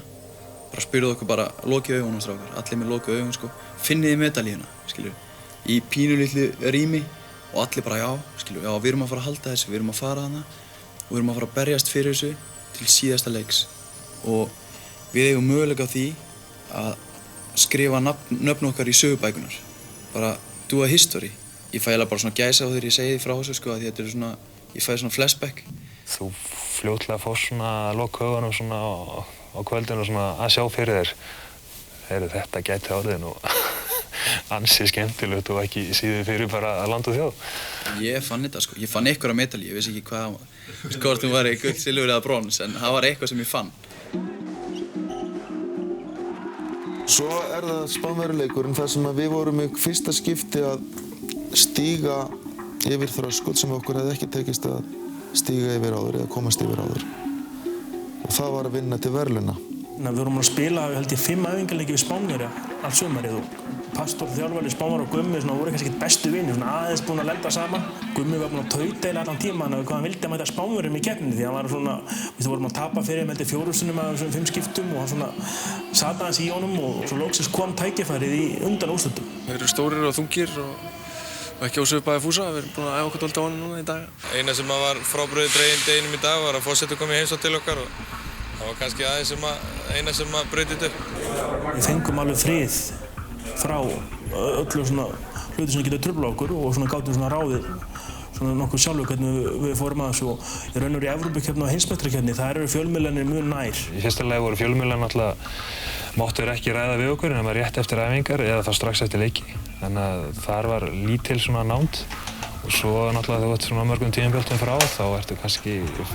Bara spurðu okkur bara, lokið augunum strákar, allir með lokið augun, sko. Finniði medaljuna, skilur, í pínulitlu rými og allir bara já, skilur, já, við erum að fara að halda þessu, við erum að fara hana og við erum að fara að berjast fyrir þessu til síðasta leiks. Og við eigum möguleika á því að skrifa nöfn okkar í sögubækunar. Bara do a history. Ég fæ bara svona gæsa á þegar ég segi því frá þessu, sko, að þetta er svona, ég fæ svona flashback. Þú fljótlega fórst svona að loka augunum svona á kvöldinu og svona að sjá fyrir þér. Þetta gæti orðið nú ansi skemmtilegt og ekki síður fyrir bara að landa þjóð. Ég fann þetta, sko. Ég fann einhverja medalíu, ég vissi ekki hvort hún var gull, silfur eða brons, en það var eitthvað sem ég fann. Svo er það Spánverjuleikurinn þar sem við vorum í fyrsta skipti að stíga yfir þröskuld sem okkur hefði ekki tekist að stíga yfir áður eða komast yfir áður. Og það var að vinna til verðlauna. Við vorum að spila, held ég, 5 æfingarleiki við Spánverja allt sumarið og Pastor, þjálfari, Spánvar og Gummi voru kannski ekkert bestu vinir, aðeins búin að lenda saman. Gummi var búin að tauta allan tímann hvað hann vildi að mæta Spánverjum í keppninni því hann var svona, við vorum að tapa fyrir held ég 4 sinnum af þessum 5 skiptum og hann svona sat aðeins í honum og svo loksins kom tækifærið í undan úrslitum. Þeir eru stórir og þungir og ekki ósvipaði fúsa, við erum búin að æfa okkur dálítið á honum núna í dag. Eina sem var frábrugðið dreginn deginum í dag var að Forseti kom í heimsókn til okkar og það var kannski eina sem braut þetta upp. Við fengum alveg frið frá öllu svona hluti sem getur truflað okkur og svona gátum svona ráðið svona nokkuð sjálfur hvernig við fórum að þessu og í raun og veru í Evrópukeppni og heimsmeistarakeppni þar eru fjölmiðlarnir mjög nær. Í fyrsta lagi voru fjölmiðlar náttúrulega máttu þeir ekki ræða við okkur nema rétt eftir æfingar eða þá strax eftir leiki. Þannig að þar var lítil svona nánd og svo náttúrulega þegar þú ert svona mörgum tímabjöltum frá þá ertu kannski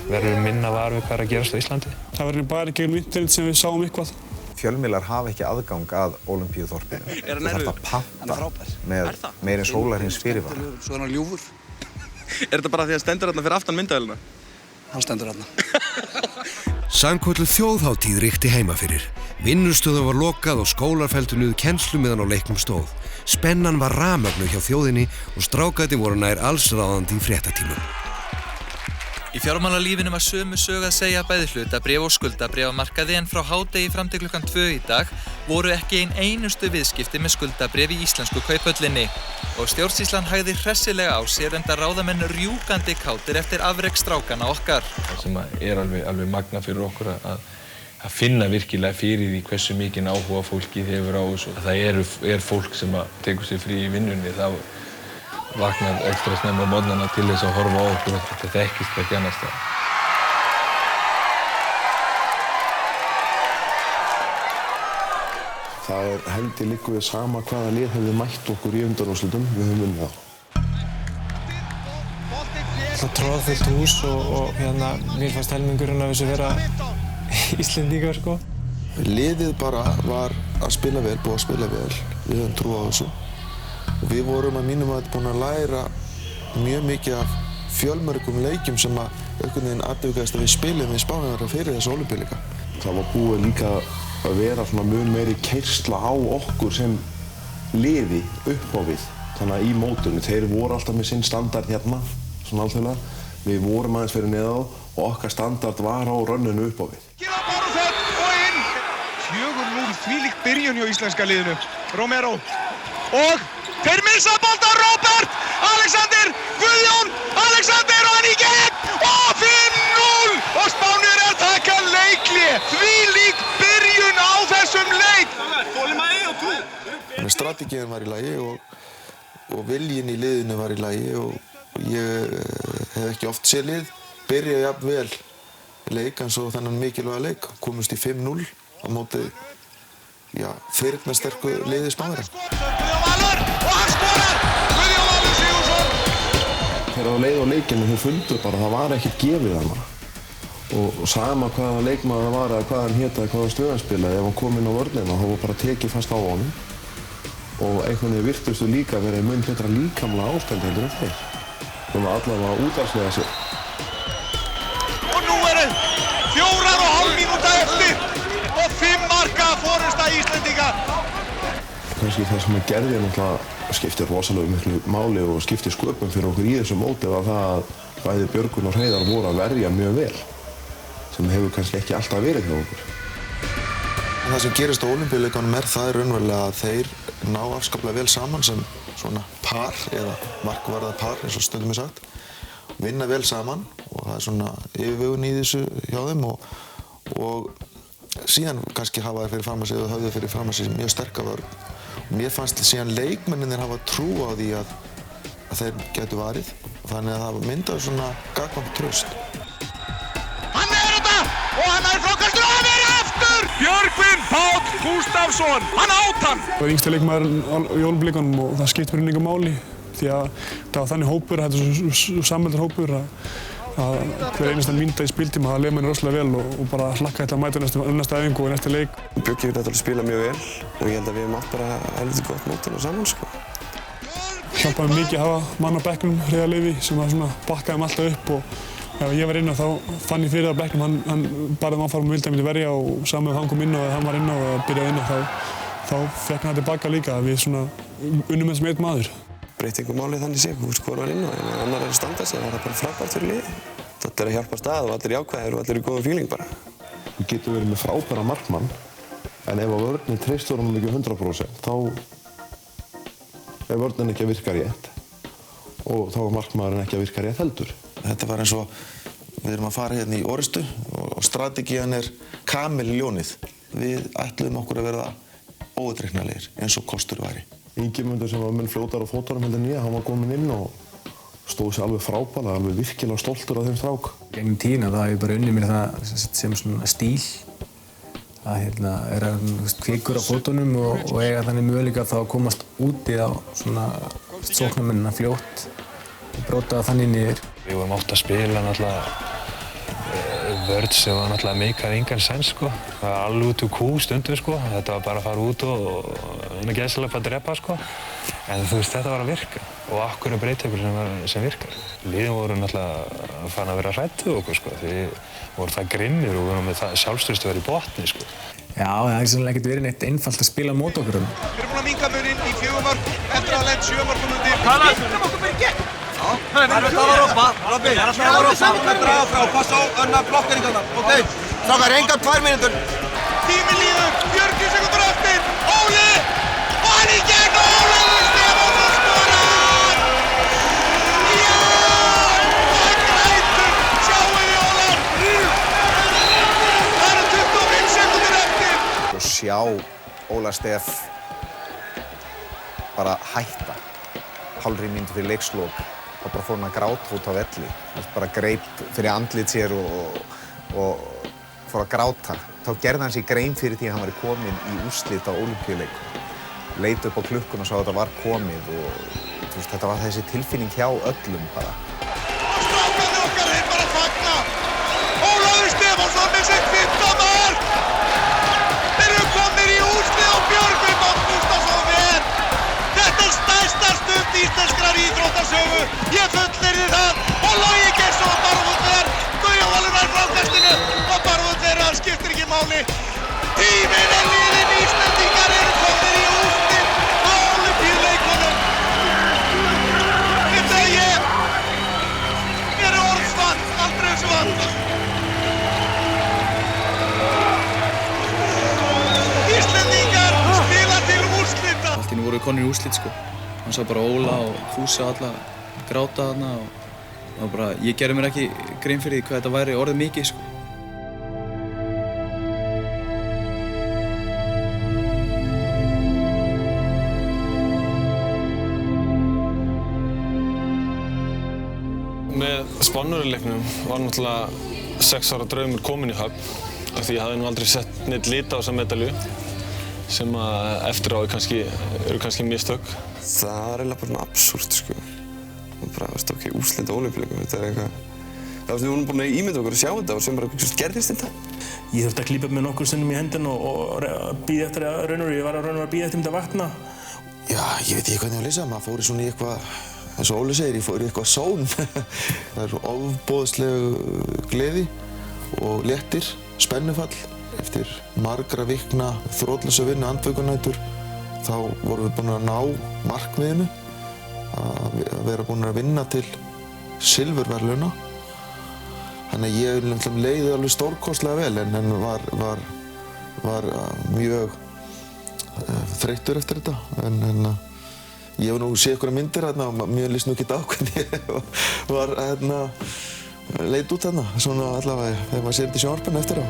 verður minna var við hvað er að gerast á Íslandi. Það var bara gegnum internet sem við sáum eitthvað. Fjölmiðlar hafa ekki aðgang að Ólympíuþorpinu. Þú þarft að panta með meira en sólarhrings fyrirvara. Svo er hann ljúfur. Er þetta bara því að stendur hérna fyrir aftan myndavélina? Hann stendur hérna. Sannkölluð þjóðhátíð ríkti heima fyrir. Vinnustöðum var lokað og skólar felldu niður kennslu meðan á leiknum stóð. Spennan var rafmögnuð hjá þjóðinni og strákarnir voru nær allsráðandi í fréttatímum. Í fjármálalífinu var sömu sög að segja bæði hlutabréf og skuldabréfamarkaði en frá hádegi fram til klukkan 2 í dag voru ekki einustu viðskipti með skuldabréf í íslensku kauphöllinni. Og stjórnsýslan hægði hressilega á sér enda ráðamenn rjúkandi kátir eftir afrek strákana okkar. Það sem er alveg magna fyrir okkur að finna virkilega fyrir því hversu mikinn áhuga fólkið hefur á þessu. Það er fólk sem tekur sér frí í vinnunni. Það vaknar ekstra snemma á morgnana til þess að horfa á okkur. Þetta þekkist ekki annars staðar. Það held ég líka við sama hvaða lið hefði mætt okkur í undanúrslitum, við höfum unnið þá. náttúrulega troðfullt hús og mér fannst helmingurinn af þessu vera Íslendingar, sko. Liðið bara var að spila vel, búið að spila vel. Við höfum trú á þessu. Og við vorum að mínum að búin að læra mjög mikið af fjölmörgum leikjum sem að einhvern veginn atvikaðist að við spilum við Spánverja fyrir þessu Ólympíuleika. Það var búið líka að vera svona mun meiri keyrsla á okkur sem liði upp á við. Þannig að í mótunum, þeir voru alltaf með sinn standard hérna, svona alþjóðlega. Við vorum aðeins fyrir neðan og okkar standard var á rönninu upp á við. Gera Bárufell og inn! 4-0 þvílík byrjun hjá íslenska liðinu. Romero. Og þeir missa boltan, Róbert! Alexander! Guðjón! Alexander og hann í gegn! Og 5-0! Og Spánverjar er að taka leikli! Þvílík byrjun á þessum leik! Strategíin var í lagi og viljinn í liðinu var í lagi og ég hef ekki oft séð lið byrja jafn vel leik eins og þennan mikilvæga leik. Komust í 5-0 á móti fyrirnasterku liði Spánverja. Guðjón Valur og hann skorar! Guðjón Valur Sigurðsson! Þegar á leið á leikinu þau fundu bara að það var ekkert gefið hana. Og sama hvaða leikmaður það var eða hvað hann hétt eða hvað hann stöðan spilaði, ef hann kom inn á vörnina þá var bara tekið fast á honum. Og einhvern veginn virtustu líka verið mun betra líkamlega ástand heldur en þeir. Svona allavega útvarslega sér. Og nú eru 4,5 mínúta eftir og 5 marka forysta Íslendinga. Kannski það sem að gerði náttúrulega skipti rosalega miklu máli og skipti sköpum fyrir okkur í þessu móti var það að bæði Björgun og Hreiðar voru að verja mjög vel. Sem hefur kannski ekki alltaf verið hjá okkur. Það sem gerist á Ólympíuleikunum það raunverulega að þeir ná afskaplega vel saman sem svona par eða markvarða par eins og stundum sagt. Vinna vel saman og það svona yfirvegun í þessu hjá þeim og síðan kannski hafa þeir fyrir fram að sig og höfðu þeir fyrir fram að sig mjög sterka vörn. Mér fannst síðan leikmennirnir hafa trú á því að þeir gætu varið og þannig að það myndaði svona gagnkvæmt traust. Hann er þetta og hann er frákastur og hann er aftur! Björgvin Páll Gústafsson, hann átt hann! Það var yngsti leikmaðurinn í Ólympíuleikunum og það skiptir fyrir engu máli því að það var þannig hópur, þetta er svo samveldur hópur að hver einasta mínúta í spiltíma það leið manni rosalega vel og bara hlakka til að mæta næsta æfingu og næsta leik. Bjöggi hefur náttúrulega spilað mjög vel og ég held að við hefum átt bara helviti gott mót saman, sko. Hjálpaði mikið að hafa mann á bekknum, Hreiðar Leví, sem að bakkaði alltaf upp og ef ég var inn á þá fann ég fyrir það á bekknum, hann barði mannfærum og vildi að myndi verja og saman ef hann kom inn á eða hann var inn á eða byrjaði inn á þá fekk hann það tilbaka líka að við unnum með sem einn maður. Breytti einhver máli þannig séð, hvor var inn á, en annar er að standa sig, það er bara frábært fyrir liðið. Þetta er að hjálpa stað og allir jákvæðir og allir í góða fíling bara. Við getum verið með frábæra markmann, en ef að vörnin treystur honum ekki 100% þá er vörnin ekki að virka rétt og þá er markmaðurinn ekki að virka rétt heldur. Þetta var eins og við erum að fara hérna í orrustu og strategían er kamilljónið. Við ætluðum okkur að verða óútreiknanlegir eins og kostur væri. Ingimundur sem var mun fljótar á fótunum heldur en ég, hann var kominn inn og stóð sér alveg frábærlega, alveg virkilega stoltur af þeim strák. Gegnum tíðina þá hef ég bara unnið mér það sem svona stíl að vera kvikur á fótunum og eiga þannig möguleika þá að komast úti á svona sóknarmennina fljótt og bróta þannig niður. Við vorum oft að spila náttúrulega vörð sem var náttúrulega meikaði engan sens, sko. Það var alveg út úr kú stundum, sko. Þetta var bara að fara út og gæðslega að drepa, sko. En þú veist, þetta var að virka. Og akkur er breyttökur sem virkar. Liðin voru náttúrulega farin að vera hrædd við okkur, sko. Þið voru það grimmir og við vorum með það sjálfstraust að vera í botni, sko. Já, það er sannlega ekkert verið neitt einfalt að spila mót okkur. Við erum búin að minnka muninn í 4 mörk eftir að lent 7 mörkum undir. Það var Robba, Robbi, það var Robba, hann er draga frá, passa á önna blokkeringarnar, ok? Strákar, engar 2 mínútur. Tíminn líður, 40 sekúndur eftir, Óli, og hann í gegn og Ólafur Stefánsson skorar! Já, hann grætur, sjáum við Ólaf! Það eru 25 sekúndur eftir. Og sjá Óla Stef bara hætta, hálfri mínútu fyrir leikslok. Og bara fór hann að gráta út á velli. Bara greip fyrir andlit sér og fór að gráta. Þá gerði hann sér grein fyrir því að hann var kominn í úrslit á Ólympíuleikum. Leit upp á klukkuna og sá að þetta var komið og þetta var þessi tilfinning hjá öllum bara. Og strákar í íþróttasögu, ég fullyrði það, og Logi Geirsson Bárður þar, Guðjón Valur nær framkastinu og Bárður þeirra skiptir ekki máli. Tíminn liðinn, Íslendingar eru komnir í úrslit á Ólympíuleikunum. Mér er orðsvant, aldrei svant. Íslendingar spila til úrslita. Allt í einu voru við konur í úrslit sko. Hann sá bara Óla og Fúsa alla gráta þarna og það var bara, ég gerði mér ekki grein fyrir því hvað þetta væri orðið mikið sko. Með Spánverjaleiknum var náttúrulega 6 ára draumur kominn í höfn af því ég hafði nú aldrei sett neitt lit á þessa medalju sem að eftir á eru kannski mistök. Það var eiginlega bara absúrt sko. Og bara, veist, ok, úrslit á Ólympíuleikum, þetta er eitthvað... Við vorum búin að ímynda okkur að sjá þetta og sem bara gerðist þetta. Ég þurfti að klípa mig nokkur sinnum í hendina og bíða eftir að ég var að bíða eftir að vakna. Já, ég veit ekki hvernig að lýsa, maður fór í svona eitthvað, eins og Óli segir, ég fór í eitthvað són. Það er ofboðsleg gleði og léttir, spennufall. Eftir margra vikna þrotlausa vinnu andvökunætur þá vorum við búin að ná markmiðinu að vera búin að vinna til silfurverðlauna. Þannig að ég leiði alveg stórkostlega vel en var mjög þreyttur eftir þetta. En ég hef nú séð einhverja myndir þarna og mér líst nú ekki á hvernig ég leit út þarna, svona allavega þegar maður sér þetta í sjónvarpinu eftir á.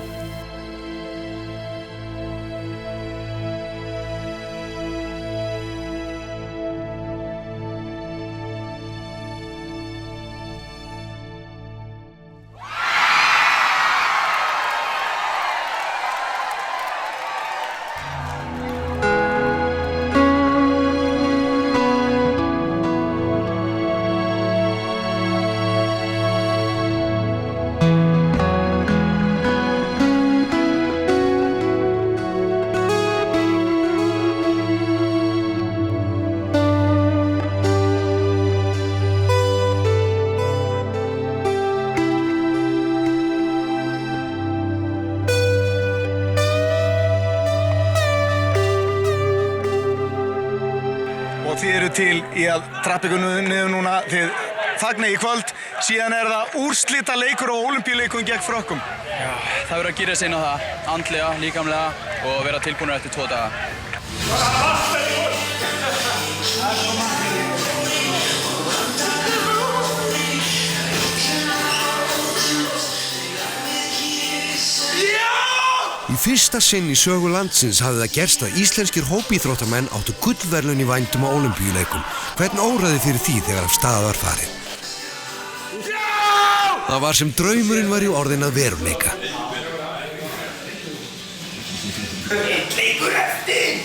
Þið eru til í að trappa ykkur niður núna, þið fagnið í kvöld, síðan er það úrslita leikur á Ólympíuleikum gegn Frökkum. Já, það verður að gera sig inn á það, andlega, líkamlega og vera tilbúinir eftir 2 daga. Í fyrsta sinn í sögu landsins hafði það gerst að íslenskir hópíþróttamenn áttu gullverðlaun í vændum á Ólympíuleikum. Hvern óraði fyrir því þegar af stað var farið? Það var sem draumurinn var í orðin að veruleika. Leikur eftir!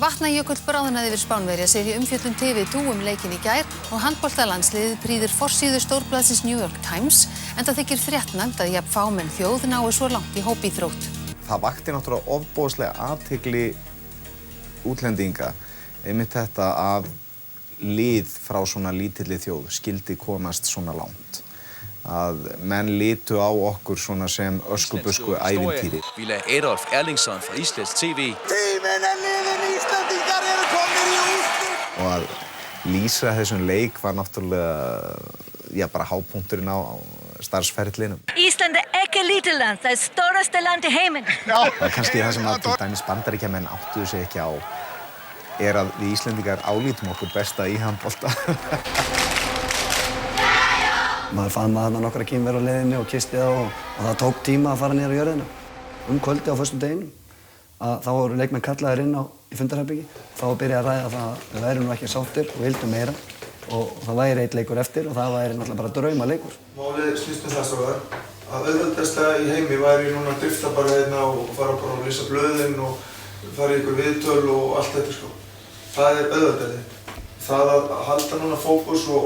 Vatnajökull bráðnaði yfir Spánverja segir í umfjöllun TV2 leikinn í gær og handboltalandsliðið prýðir forsíðu stórblaðsins New York Times enda þykir fréttnæmt að jafn fámenn þjóð nái svo langt í hópíþrótt. Það vakti náttúrulega ofboðslega athygli útlendinga einmitt þetta að lið frá svona lítilli þjóð skildi komast svona langt. Að menn litu á okkur svona sem öskubusku ævintýri. Vi lader Adolf Erlingsson fra Islands TV. Tíminn er liðinn, Íslendingar eru komnir í úrslit. Og að lýsa þessum leik var náttúrulega bara hápunkturinn á starfsferlinum. Ísland er ekki lítið land, það er stórasta land í heiminum. Það er kannski það sem að til dæmis Bandaríkjamenn áttuðu sig ekki á er að við Íslendingar álítum okkur besta í handbolta. Maður fann maður þarna nokkra kynver á leiðinni og kisti það og það tók tíma að fara niður á jörðina. Kvöldi á föstudeginum þá voru leikmenn kallaðir inn í fundarherbyggi. Þá byrjaði að ræða það að við værum nú ekki sáttir og vildum meira. Og það væri einn leikur eftir og það væri náttúrulega bara draumaleikur. Málið snýst það strákar að auðveldasta í heimi væri núna að drifta bara hérna og fara bara að lesa blöðin og fara í ykkur viðtöl og allt þetta sko. Það er auðveldari. Það að halda núna fókus og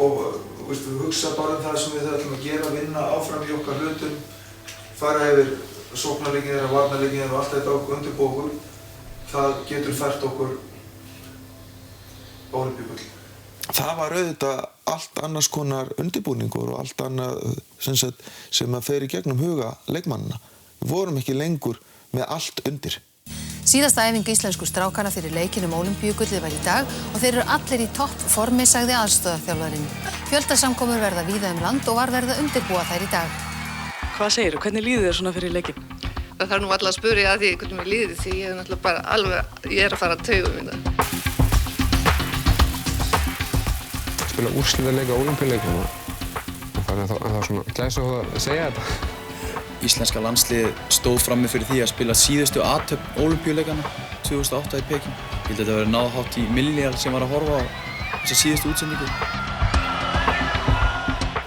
hugsa bara það sem við ætlum að gera, vinna áfram í okkar hlutum, fara yfir sóknarleikinn og varnarleikinn og allt þetta okkur undirbúa okkur, það getur fært okkur Ólympíugull. það var auðvitað allt annars konar undirbúningur og allt annað sem að fer í gegnum huga leikmannina. Við vorum ekki lengur með allt undir. Síðasta æfing íslensku strákana fyrir leikinn Ólympíugullið var í dag og þeir eru allir í toppformi, sagði aðstoðarþjálfarinn. Fjöldasamkomur verða víða land og var verið að undirbúa þær í dag. Hvað segirðu? Hvernig líður þér svona fyrir leikinn? Það þarf nú alltaf að spyrja að því hvernig mér líður því ég er náttúrulega bara alveg, ég er að fara að taugum í það. Spila úrslitaleik á Ólympíuleikum og þannig að það er svona glæsilegt að segja þetta. Íslenska landsliðið stóð frammi fyrir því að spila síðustu athöfn Ólympíuleikana 2008 í Peking. Ég held að þetta verið náð hátt í milljarð sem var að horfa á þessa síðustu útsendingu.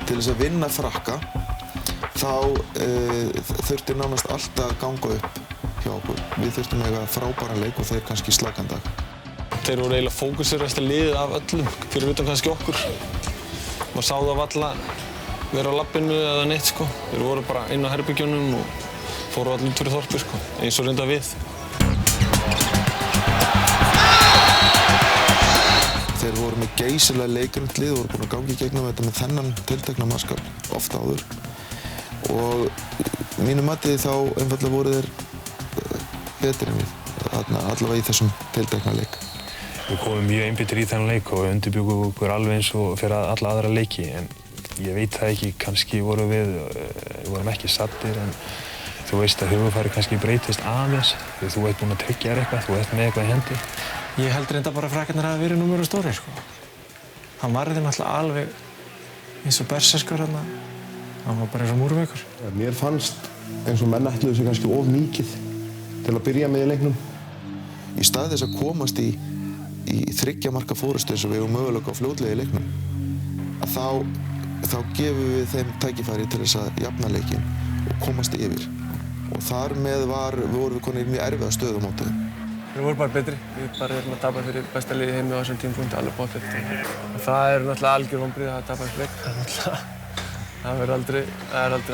Til þess að vinna Frakka þá þurfti nánast allt að ganga upp hjá okkur. Við þurftum að eiga frábæran leik og þeir kannski slakan dag. Þeir voru eiginlega fókuseraðasta liðið af öllum, fyrir utan kannski okkur. Maður sá það varla vera á labbinu eða neitt sko. Þeir voru bara inn á herbergjunum og fóru allir út fyrir þorpið sko, eins og reynda við. Þeir voru með geysilega leikrænt lið og voru búin að ganga í gegnum þetta með þennan tiltekna mannskap oft áður. Og mínu mati þá einfaldlega voru þeir betri en við, allavega í þessum tiltekna leik. Við komum mjög einbeittir í þennan leik og undirbjugum okkur alveg eins og fyrir alla aðra leiki. En ég veit það ekki, kannski vorum við vorum ekki saddir en þú veist að hugafærið kannski breytist aðeins því þú ert búinn að tryggja þér eitthvað, þú ert með eitthvað í hendi. Ég held reynda bara að Frakkarnir hafi verið númeru stórir sko. Hann var þeim alltaf alveg eins og berserkur hérna. Hann var bara eins og múrveikur. Mér fannst eins og menn ætluðu sig kannski of mikið til að byrja með í leiknum. Í stað þess að komast í 3 marka fórustu eins og við höfum möguleika á fljótlega í leiknum, þá gefum við þeim tækifæri til þess að jafna leikinn og komast yfir. Og þar með vorum við konir í mjög erfiða stöðu á móti þeim. Við vorum bara betri. Við bara erum að tapa fyrir besta liði heimi á þessum tímapunkti, alveg bóttið. Það er náttúrulega algjör vonbrigði að tapa þessu leik. Það er aldrei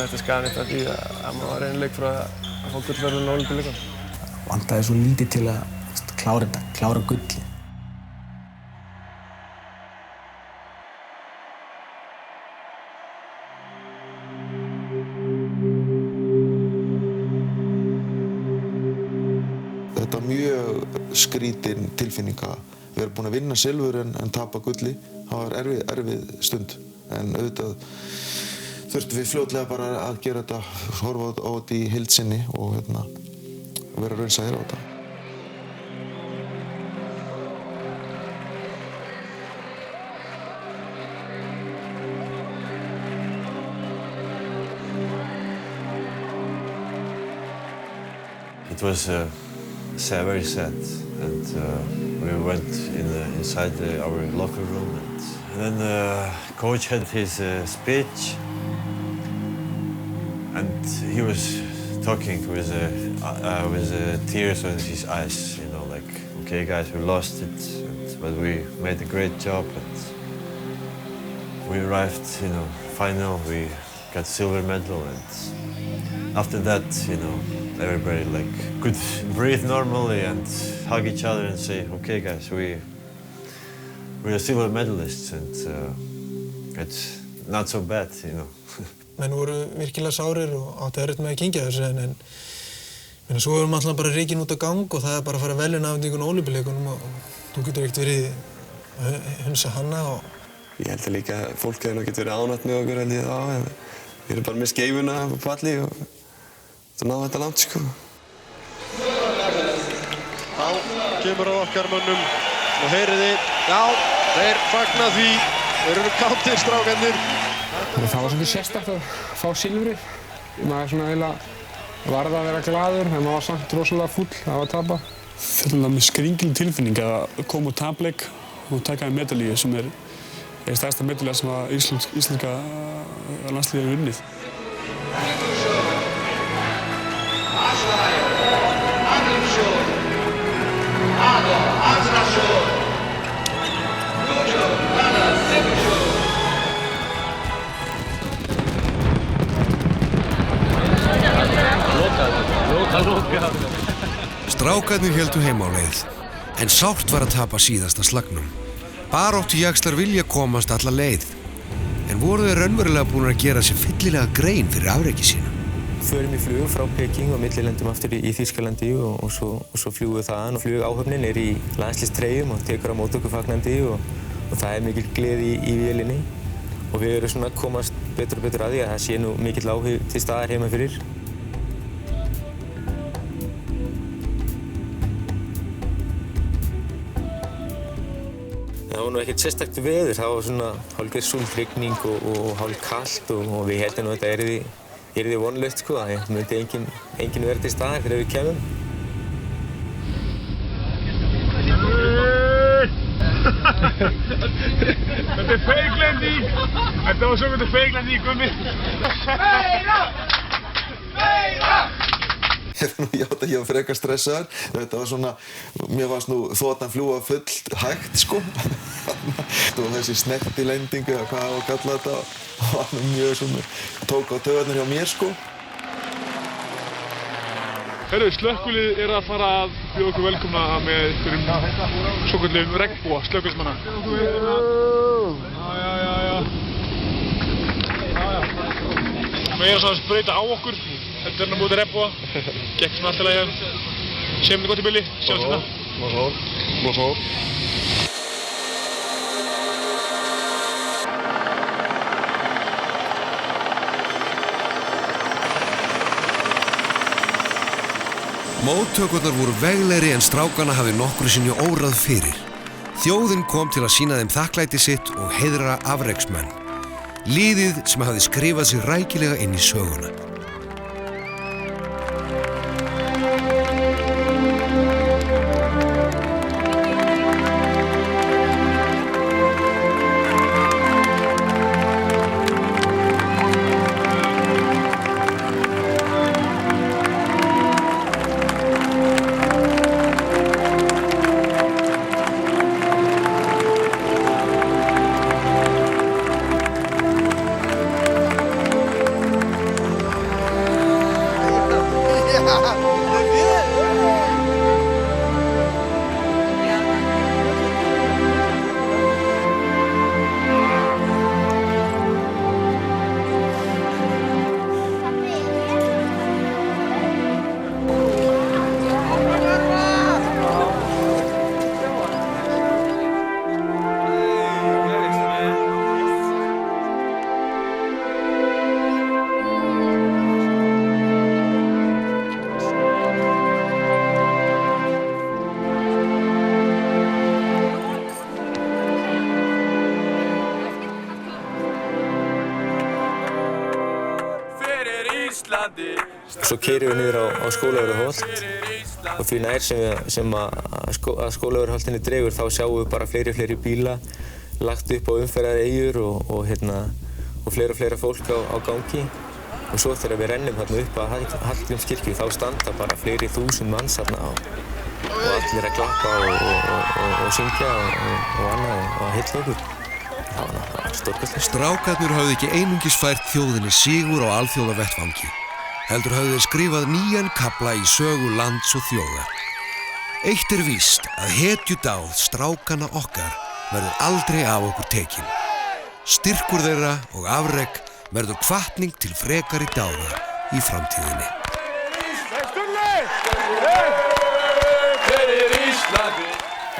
hægt að skaða neitt af því að maður var einu leik frá að fá gullverðlaun á Ólympíuleikunum. Vantaði svo lítið til að klára þetta, klára gullið. Þetta er mjög skrítin tilfinning að vera búin að vinna silfur en tapa gulli. Það var erfið stund. En auðvitað þurftum við fljótlega bara að gera þetta, horfa á þetta í heild sinni og vera raunsæðir á þetta. It was very sad, and we went inside our locker room, and then the coach had his speech, and he was talking with tears in his eyes, you know, like, okay guys, we lost it, but we made a great job, and we arrived, you know, final, we got silver medal, and after that, you know, everybody like could breathe normally and hug each other and say, okay guys, we're silver medalists, and it's not so bad, you know. Menn voru virkilega sárir og átti erfitt með að kyngja þessu en svo erum alltaf bara reikin út á gang og það er bara að fara verðlaunaafhendingun á Ólympíuleikunum og þú getur ekkert verið að hunsa hana og... Ég held að líka fólk hefur ekkert verið ánægt með okkur held ég þá. Við erum bara með skeifuna á palli og það náðu þetta langt sko. Þá kemur að okkar mönnum og heyriði, já, þeir fagna því, þeir eru kátir strákarnir. Það var svolítið sérstakt að fá silfrið. Maður svona eiginlega varð að vera glaður, en maður var samt rosalega fúll af að tapa. Þetta er með skringileg tilfinning að koma úr tapleik og taka í medalíu sem er stærsta medalía sem að íslenska landsliðið hefur unnið. Strákarnir héldu heim á leið, en sárt var að tapa síðasta slagnum. Baráttujaxlar vilja komast alla leið. En voru þeir raunverulega búin að gera sér fyllilega grein fyrir afreki sínu? Förum í flug frá Peking og millilendum aftur í Þýskalandi og svo fljúgum við þaðan. Flugáhöfnin í landsliðstreyjum og tekur á móti okkur fagnandi og það mikil gleði í vélinni. Og við erum svona að komast betur og betur að því að það sé nú mikill áhugi til staðar heima fyrir. Það var nú ekkert sérstakt veður, það var svona hálfgerð súldrigning og hálfkalt og við heldum að þetta yrði vonlaust sko, að það myndi enginn vera til staðar þegar við kemum. Þetta feiklending! Þetta var svo feiklending, Gummi! Meira! Meira! Ég er nú játa að ég var frekar stressaður. Þetta var svona, mér fannst nú þotan fljúga full hægt sko. Og þessi snertilending eða hvað það var að kalla þetta var nú mjög svona, tók á taugarnar hjá mér sko. Herru, slökkvilið er að fara að bjóða okkur velkomna með einhverjum svokölluðum regnboga slökkviliðsmanna. Við erum svona að sprauta á okkur. Þetta er mútið regnboga. Gekk svona alltaf að séum þetta gott í bili, sjáum þetta. Mosó. Móttökurnar voru veglegri en strákana hafi nokkru sinni órað fyrir. Þjóðin kom til að sýna þeim þakklæti sitt og heiðra afreksmenn. Liðið sem hafði skrifað sig rækilega inn í söguna. Svo keyrum við niður á Skólavörðuholt og því nær sem að Skólavörðuholtinni dregur þá sjáum við bara fleiri bíla lagt upp á umferðareyjur og fleira fólk á gangi. Og svo þegar við rennum þarna upp að Hallgrímskirkju þá standa bara fleiri þúsund manns þarna og allir að klappa og syngja og annað og að hylla okkur. Það var stórkostlegt. Strákarnir höfðu ekki einungis fært þjóðinni sigur á alþjóðavettvangi. Heldur höfðu þeir skrifað nýjan kafla í sögu lands og þjóðar. Eitt er víst að hetjudáð strákanna okkar verður aldrei af okkur tekin. Styrkur þeirra og afrek verður hvatning til frekari dáða í framtíðinni.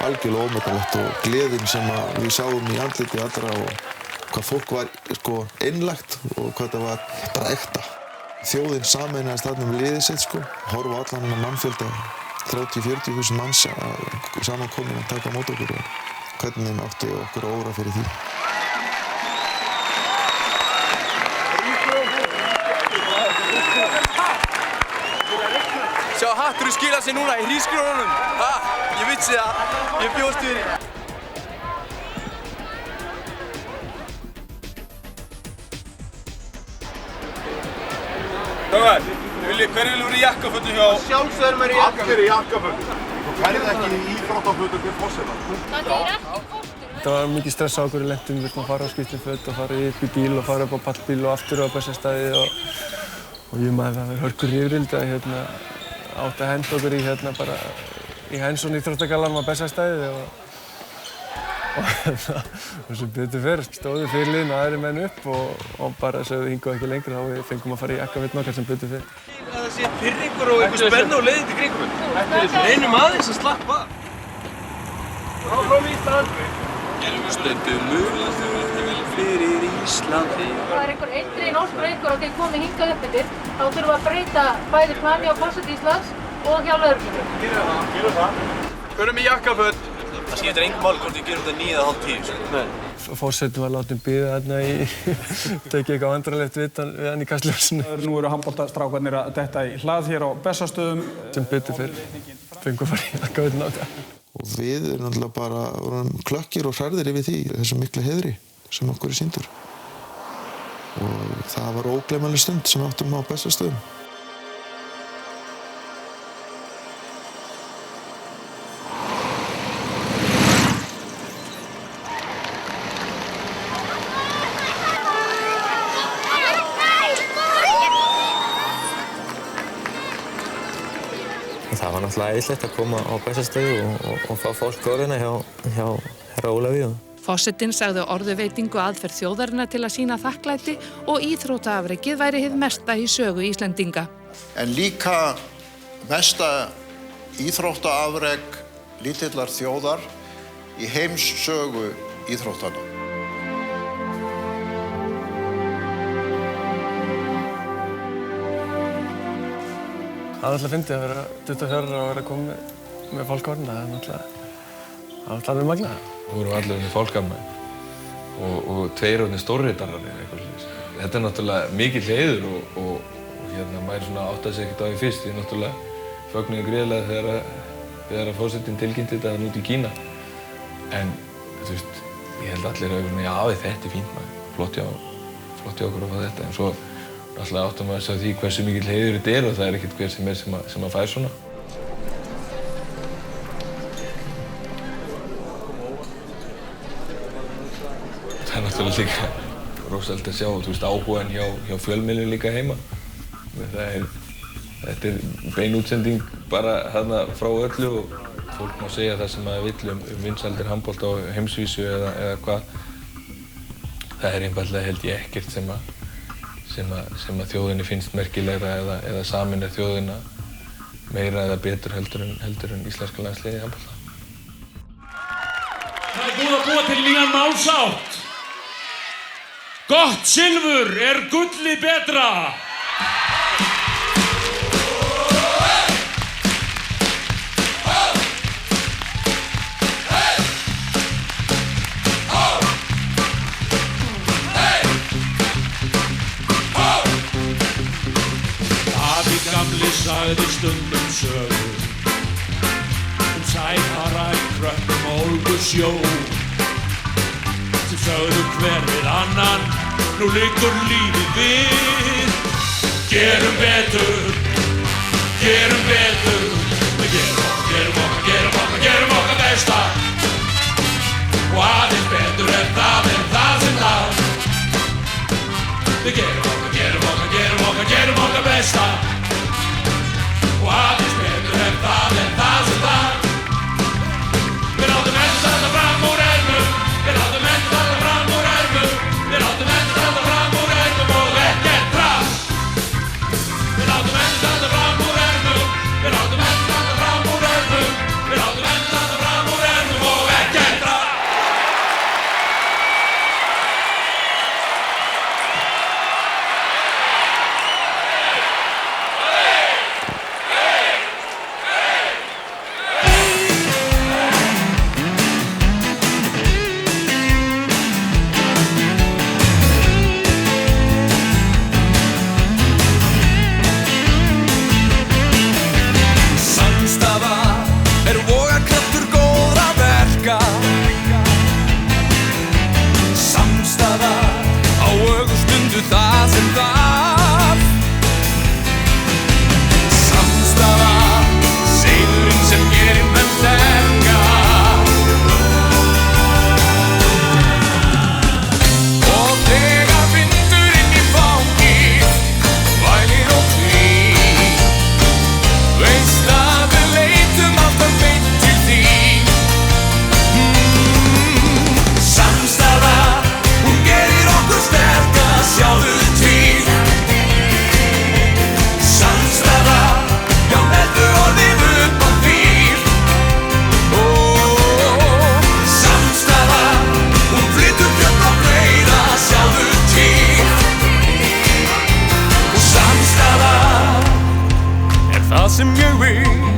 Algjörlega ómetanlegt og gleðin sem við sáum í andliti allra og hvað fólk var sko einlægt og hvað það var bara ekta. Þjóðin sameinaðist þarna liðið sitt sko, horfa allan hennar mannfjölda 30-40.000 manns samankomin að taka á móti okkur og hvernig þeim átti okkur að óra fyrir því. Sjá hatturinn skila sig núna í hrísgrjónunum. Ég vissi það, ég bjóst við því. Strákar, hverju viljum vera í jakkafötum hjá? Sjálfsögum er í jakkafötum. Allir í jakkafötum. Þú ferð ekki í íþróttafötum til forseta. Það er ekki kortur. Það var mikið stress á okkur í lentum, við þurftum að fara á skiptum og fara upp í bíl og fara upp á pallbíl og aftur á Bessastaði og ég maður það var hörkur yfirrildi að átti að henda okkur í bara í Hensson íþróttagallanum á Bessastaði og og sem betur fer stóðu fyrirliðin og aðrir menn upp og bara sögðu hingað ekki lengra og við fengum að fara í jakkavitn okkar sem betur fer. Það sé pirringur og einhver spenna og leiðindi kringum. Reynum aðeins að slappa af. Áfram Ísland! Stundum mögulega fyrir Íslandi. Það einhver eindreginn ósbreytingur að þið komið hingað upp eftir, þá þurfum við að breyta bæði plani á forseta Íslands og hjá lögreglunni. Gerum það. Förum í jakkaföt. Það skiptir engum máli hvort við gerum þetta 9 eða hálf 10. Nei. Forsetinn var látinn bíða þarna í tekið eitthvað vandrarlegt við hann í kastljósinu. Nú eru handboltastrákarnir að detta í hlað hér á Bessastöðum. Sem betur fer fengum að fara í jakkavitn okkar. Og við erum náttúrulega bara klökkir og hrærðir yfir því, þessum mikla heiðri sem okkur er sýndur. Og það var ógleymanleg stund sem við áttum á Bessastöðum. Það var náttúrulega æðislegt að koma á Bessastöðu og fá fólk orðina hjá herra Ólafi. Forsetinn sagði orðuveitingu aðferð þjóðarinnar til að sýna þakklæti og íþróttaafrekið væri hið mesta í sögu Íslendinga. En líka mesta íþróttaafrek lítillar þjóðar í heims sögu íþróttana. Það var alltaf fyndið að vera 24 ára og vera að koma með fálkaorðuna. Það var alltaf alveg magnað. Við vorum allir unni fálkafmenn og 2 orðnir stórritarar eða eitthvað slíkt. Þetta er náttúrulega mikill heiður og maður svona áttaði sig ekkert á því fyrst. Ég náttúrulega fögnuði gríðarlega þegar að forsetinn tilkynnti þetta út í Kína. En þú veist, ég held allir að já, þetta er fínt maður, flott hjá okkur að fá þetta. En svo alltaf áttum maður að sjá því hversu mikill heiður þetta er og það er ekkert hver sem er sem að fær svona. Það er náttúrulega líka rosalega að sjá, þú veist, áhugann hjá fjölmiðlum líka heima. Þetta er bein útsending bara þarna frá öllu og fólk má segja það sem það vill vinsældir handbolta á heimsvísu eða hvað. Það er einfaldlega held ég ekkert sem að þjóðinni finnst merkilegra eða sameinar þjóðina meira eða betur heldur en íslenska landsliðið í handbolta. Það er búið að búa til nýjan málsátt. Gott silfur er gulli betra. Gamli sagði stundum sögur sæfara í krökkum ólgusjó sem sögðu hver við annan nú liggur lífið við gerum betur við gerum okkar besta og aðeins betur það en það sem það við gerum okkar besta og aðeins betur það en það sem það við látum ekki standa fram úr ermum við látum ekki standa fram úr ermum við látum ekki standa fram úr ermum og ekkert trass við látum ekki standa fram úr ermum við látum ekki standa fram úr ermum við látum ekki standa fram úr ermum og ekkert trass. sem ég vil